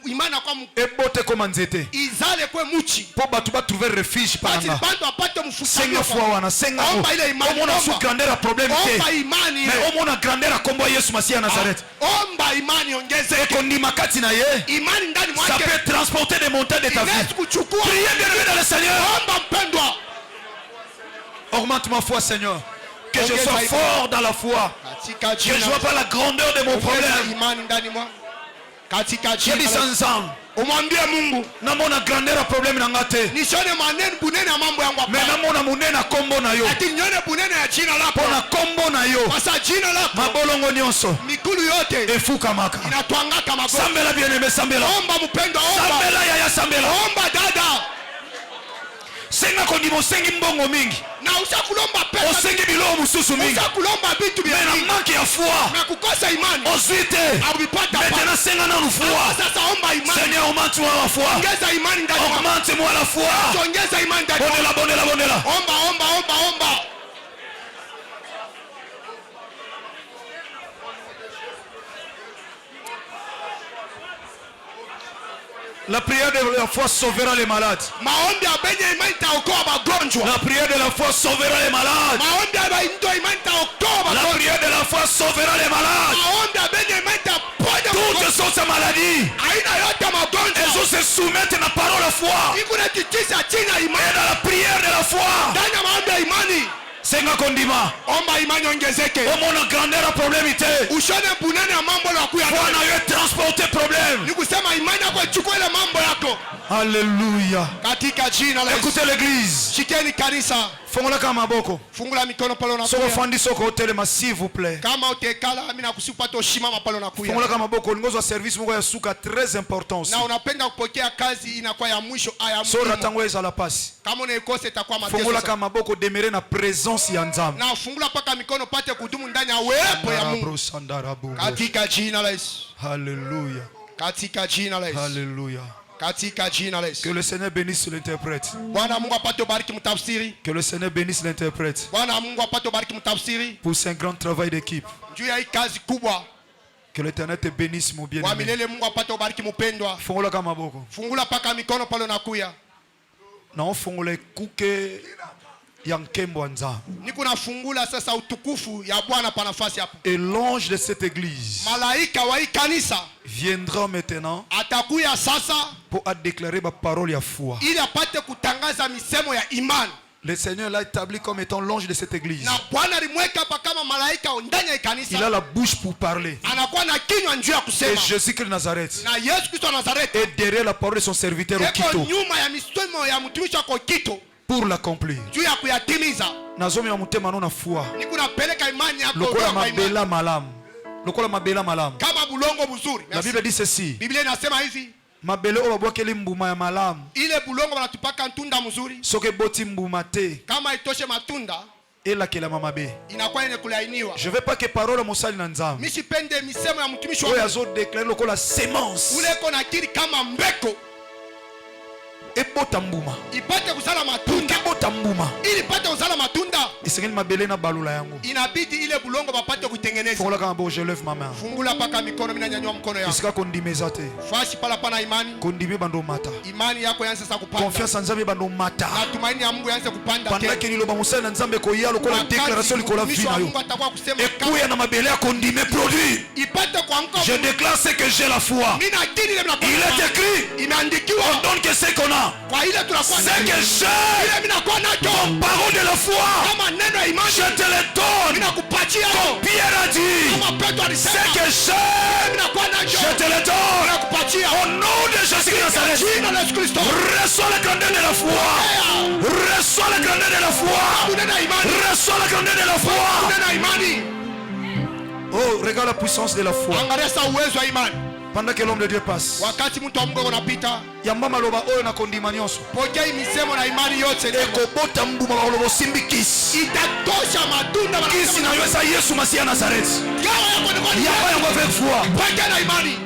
imani kwa ebote koma nzete izale kwe muchi. mpo bato batrouve refuge pa Basi nanga bantu apate senga mfukamio. foi wana senga Omba ile imani. omona su grandeur ya problème Omba te imani. mais omona grandeur ya kombo ya Yesu Masiya ya Nazareth Omba imani ongeze. ekondima kati na ye Imani ndani ça mwake. peut transporter des montagnes de ta vie Inaweza kuchukua. priez bien aimé dans le Seigneur Omba mpendwa. augmente ma foi Seigneur que je Ongeza sois imani. fort dans la foi Katika que je jina. vois pas la grandeur de mon Ongeza problème imani ndani mwa. Katika jina. yebisa nzambe Umwambie Mungu. namona grandeur ya problème na nga te Nishone maneno bunene ya mambo yangu hapa. mais namona monene na kombo na yo Ati nione bunene ya jina lako. mpo na kombo na yo Kwa sababu jina lako mabolongo nyonso mikulu yote efukamaka inatwangaka magoti. sambela bien aimé sambela Omba mpendwa, omba. sambela yaya sambela Omba dada. senga kondima osengi mbongo mingi Na ushakulomba pesa. osengi biloko mosusu mingi Ushakulomba vitu vya me na mingi. manke ya foi Na kukosa imani. ozwi te Hauvipata hapa. maintenant senga nanu foi Sasa omba imani. Seigneur augmente moi la foi Ongeza imani ndani mwako. augmente moi la foi Ongeza imani ndani mwako. bondela Omba. la prière de la foi sauvera les malades Maombi ya benye imani itaokoa magonjwa. la prière de la foi sauvera les malades Maombi ya benye imani itaokoa la magonjwa. prière de la foi sauvera les malades Maombi ya benye imani itaponya toutes magonjwa. sortes de maladies Aina yote magonjwa. elles ont se soumettre na parole la foi Iko na tikisa chini ya et imani. dans la prière de la foi Ndani ya maombi ya imani. senga kondima Omba imani ongezeke. omona grandeur ya problème te Ushone bunene ya mambo la kuya. foi na yo transporter problème Ni kusema imani yako ichukue ile mambo yako. alléluia Katika jina la Yesu. écoutez l'église Shikeni kanisa. fongolaka maboko Fungula mikono pale soko unakuya. fandi soko otelema s'il vous plaît Kama utekala mimi nakusipata ushimama pale unakuya. fongolaka maboko olingozwa service moko ya suka très important aussi Na unapenda kupokea kazi inakuwa ya mwisho aya so muhimu. ratango ezala pasi Kama unaikosa itakuwa mateso. fongolaka maboko demere na présence ya nzambe Na fungula paka mikono pate kudumu ndani ya uwepo ya Mungu. Katika jina la Yesu. Alléluia. Katika jina la Yesu. Alléluia. Katika jina la Yesu. Que le Seigneur bénisse l'interprète. Bwana Mungu apate bariki mtafsiri. Que le Seigneur bénisse l'interprète Bwana Mungu apate bariki mtafsiri. pour ce grand travail d'équipe. Juu ya hii kazi kubwa. Que l'Éternel te bénisse, mon Wa bien-aimé. milele Mungu apate ubariki mpendwa. Fongola kama boko. Fungula paka mikono pale unakuya. Na fongola kuke ya nkembo nza. Niko nafungula sasa utukufu ya Bwana pa nafasi hapo. Et l'ange de cette église Malaika wa hii kanisa viendra maintenant atakuya sasa pour déclarer ma parole ya foi. ili apate kutangaza misemo ya imani. Le Seigneur l'a établi comme étant l'ange de cette église. Na Bwana alimweka hapa kama malaika ndani ya kanisa. Il a la bouche pour parler. Anakuwa na kinywa njia ya Et kusema. Jésus-Christ de Nazareth Na Yesu Kristo wa Nazareti est derrière la parole de son serviteur eko Okito nyuma ya misemo ya mtumishi wako Kito pour l'accomplir. juu ya kuyatimiza. Nazomi ya mutema no na foi. Niko napeleka imani yako Lokola kwa imani. mabela malamu. Lokola mabela malamu. Kama bulongo mzuri. La Bible dit ceci. Biblia inasema hivi, Mabele oyo babwakeli mbuma ya malamu. ile bulongo wanatupaka ntunda mzuri. Soki eboti mbuma te Kama itoshe matunda elakelama mabe. inakuwa yenye kulainiwa. Je veux pas que parole mosali na nzambe Mimi sipende misemo ya mtumishi oyo wa azodéclare lokola semence ule iko na akili kama mbeko ebota mbuma. ipate kuzala matunda. Ebota mbuma Ili ipate kuzala matunda esengeli mabele na balula yango. inabidi ile bulongo bapate kuitengeneza. Fongola kama bo, je lève ma main. Fungula paka mikono, mimi nanyanyua mkono yangu. Isika kondimeza te. Fashi pala pana imani. Kondime bando mata. Imani yako yanze sasa kupanda. Confiance en nzambe bando mata. Na tumaini ya Mungu yanze kupanda. Pendant que liloba mosali na nzambe koya lokola déclaration likola vie na yo. Mungu atakuwa kusema Ekuya na mabele ya kondime produit. ipate kuamka. Je déclare ce que j'ai la foi. Mimi na akili ile mnakuwa. Il est écrit. Imeandikiwa. On donne que ce qu'on a. Kwa ile tunakuwa Ce que j'ai. ile mimi nakuwa nacho. Parole de la foi. Kama neno ya imani. Je te le donne. Mimi nakupatia. Comme Pierre a dit. Kama Petro alisema. Ce que j'ai. Mimi nakuwa nacho. Je te le donne. Nakupatia. Au nom de Jésus de Nazareth. Jina la Yesu Kristo. Reçois la grandeur de la foi. Reçois la grandeur de la foi. Neno imani. Reçois la grandeur de la foi. Neno imani. Oh, regarde la puissance de la foi. Angalia sasa uwezo wa imani. Pendant que l'homme de Dieu passe. Wakati mtu wa Mungu anapita, Yamba maloba oyo na kondima nyonso. pokea misemo na imani yote leo. Ekobota mbuma maloba simbi kisi. Itatosha matunda Kisi na yosa Yesu Masia Nazareth. Gawa yako ni kwa Yamba yango avec foi. pokea na imani.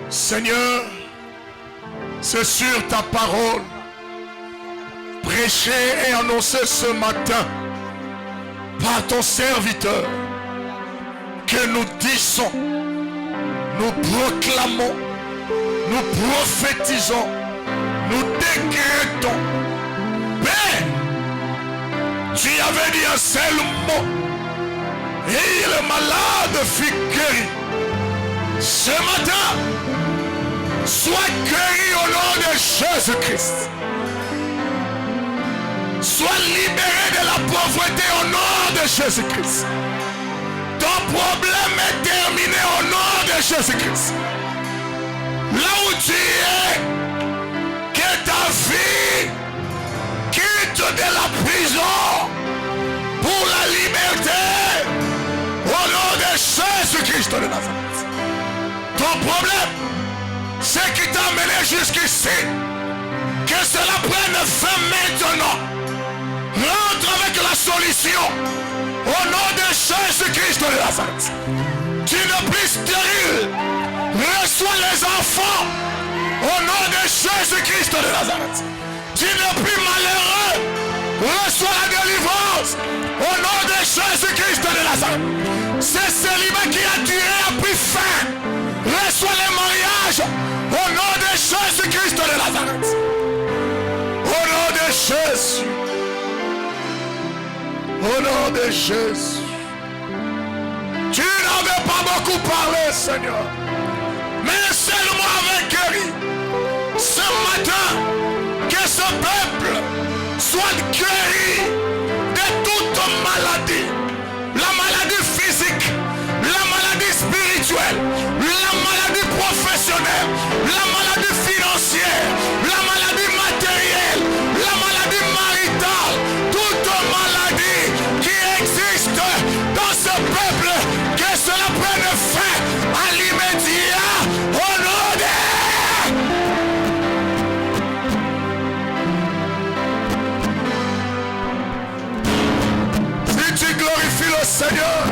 Seigneur, c'est sur ta parole prêchée et annoncée ce matin par ton serviteur que nous disons, nous proclamons, nous prophétisons, nous décrétons. Père, tu avais dit un seul mot et le malade fut guéri. Ce matin, sois guéri au nom de Jésus-Christ. Sois libéré de la pauvreté au nom de Jésus-Christ. Ton problème est terminé au nom de Jésus-Christ. Là où tu es, que ta vie quitte de la prison pour la liberté au nom de Jésus-Christ de Nazareth. Ton problème, c'est qui t'a amené jusqu'ici. Que cela prenne fin maintenant. Rentre avec la solution. Au nom de Jésus-Christ de Nazareth. Tu n'es plus stérile. Reçois les enfants. Au nom de Jésus-Christ de Nazareth. Tu n'es plus malheureux. Reçois la délivrance. Au nom de Jésus-Christ de Nazareth. C'est célibat qui a duré a pris fin. Reçois les mariages. Au nom de Jésus-Christ de Nazareth. Au nom de Jésus. Au nom de Jésus. Tu n'avais pas beaucoup parlé, Seigneur. Mais seulement avec guéri. Ce matin, que ce peuple soit guéri de toute maladie. La maladie physique, la maladie spirituelle, la maladie professionnelle, la maladie financière, la maladie matérielle, la maladie maritale, toute maladie qui existe dans ce peuple, que cela prenne fin à l'immédiat au nom de... Si tu glorifies le Seigneur,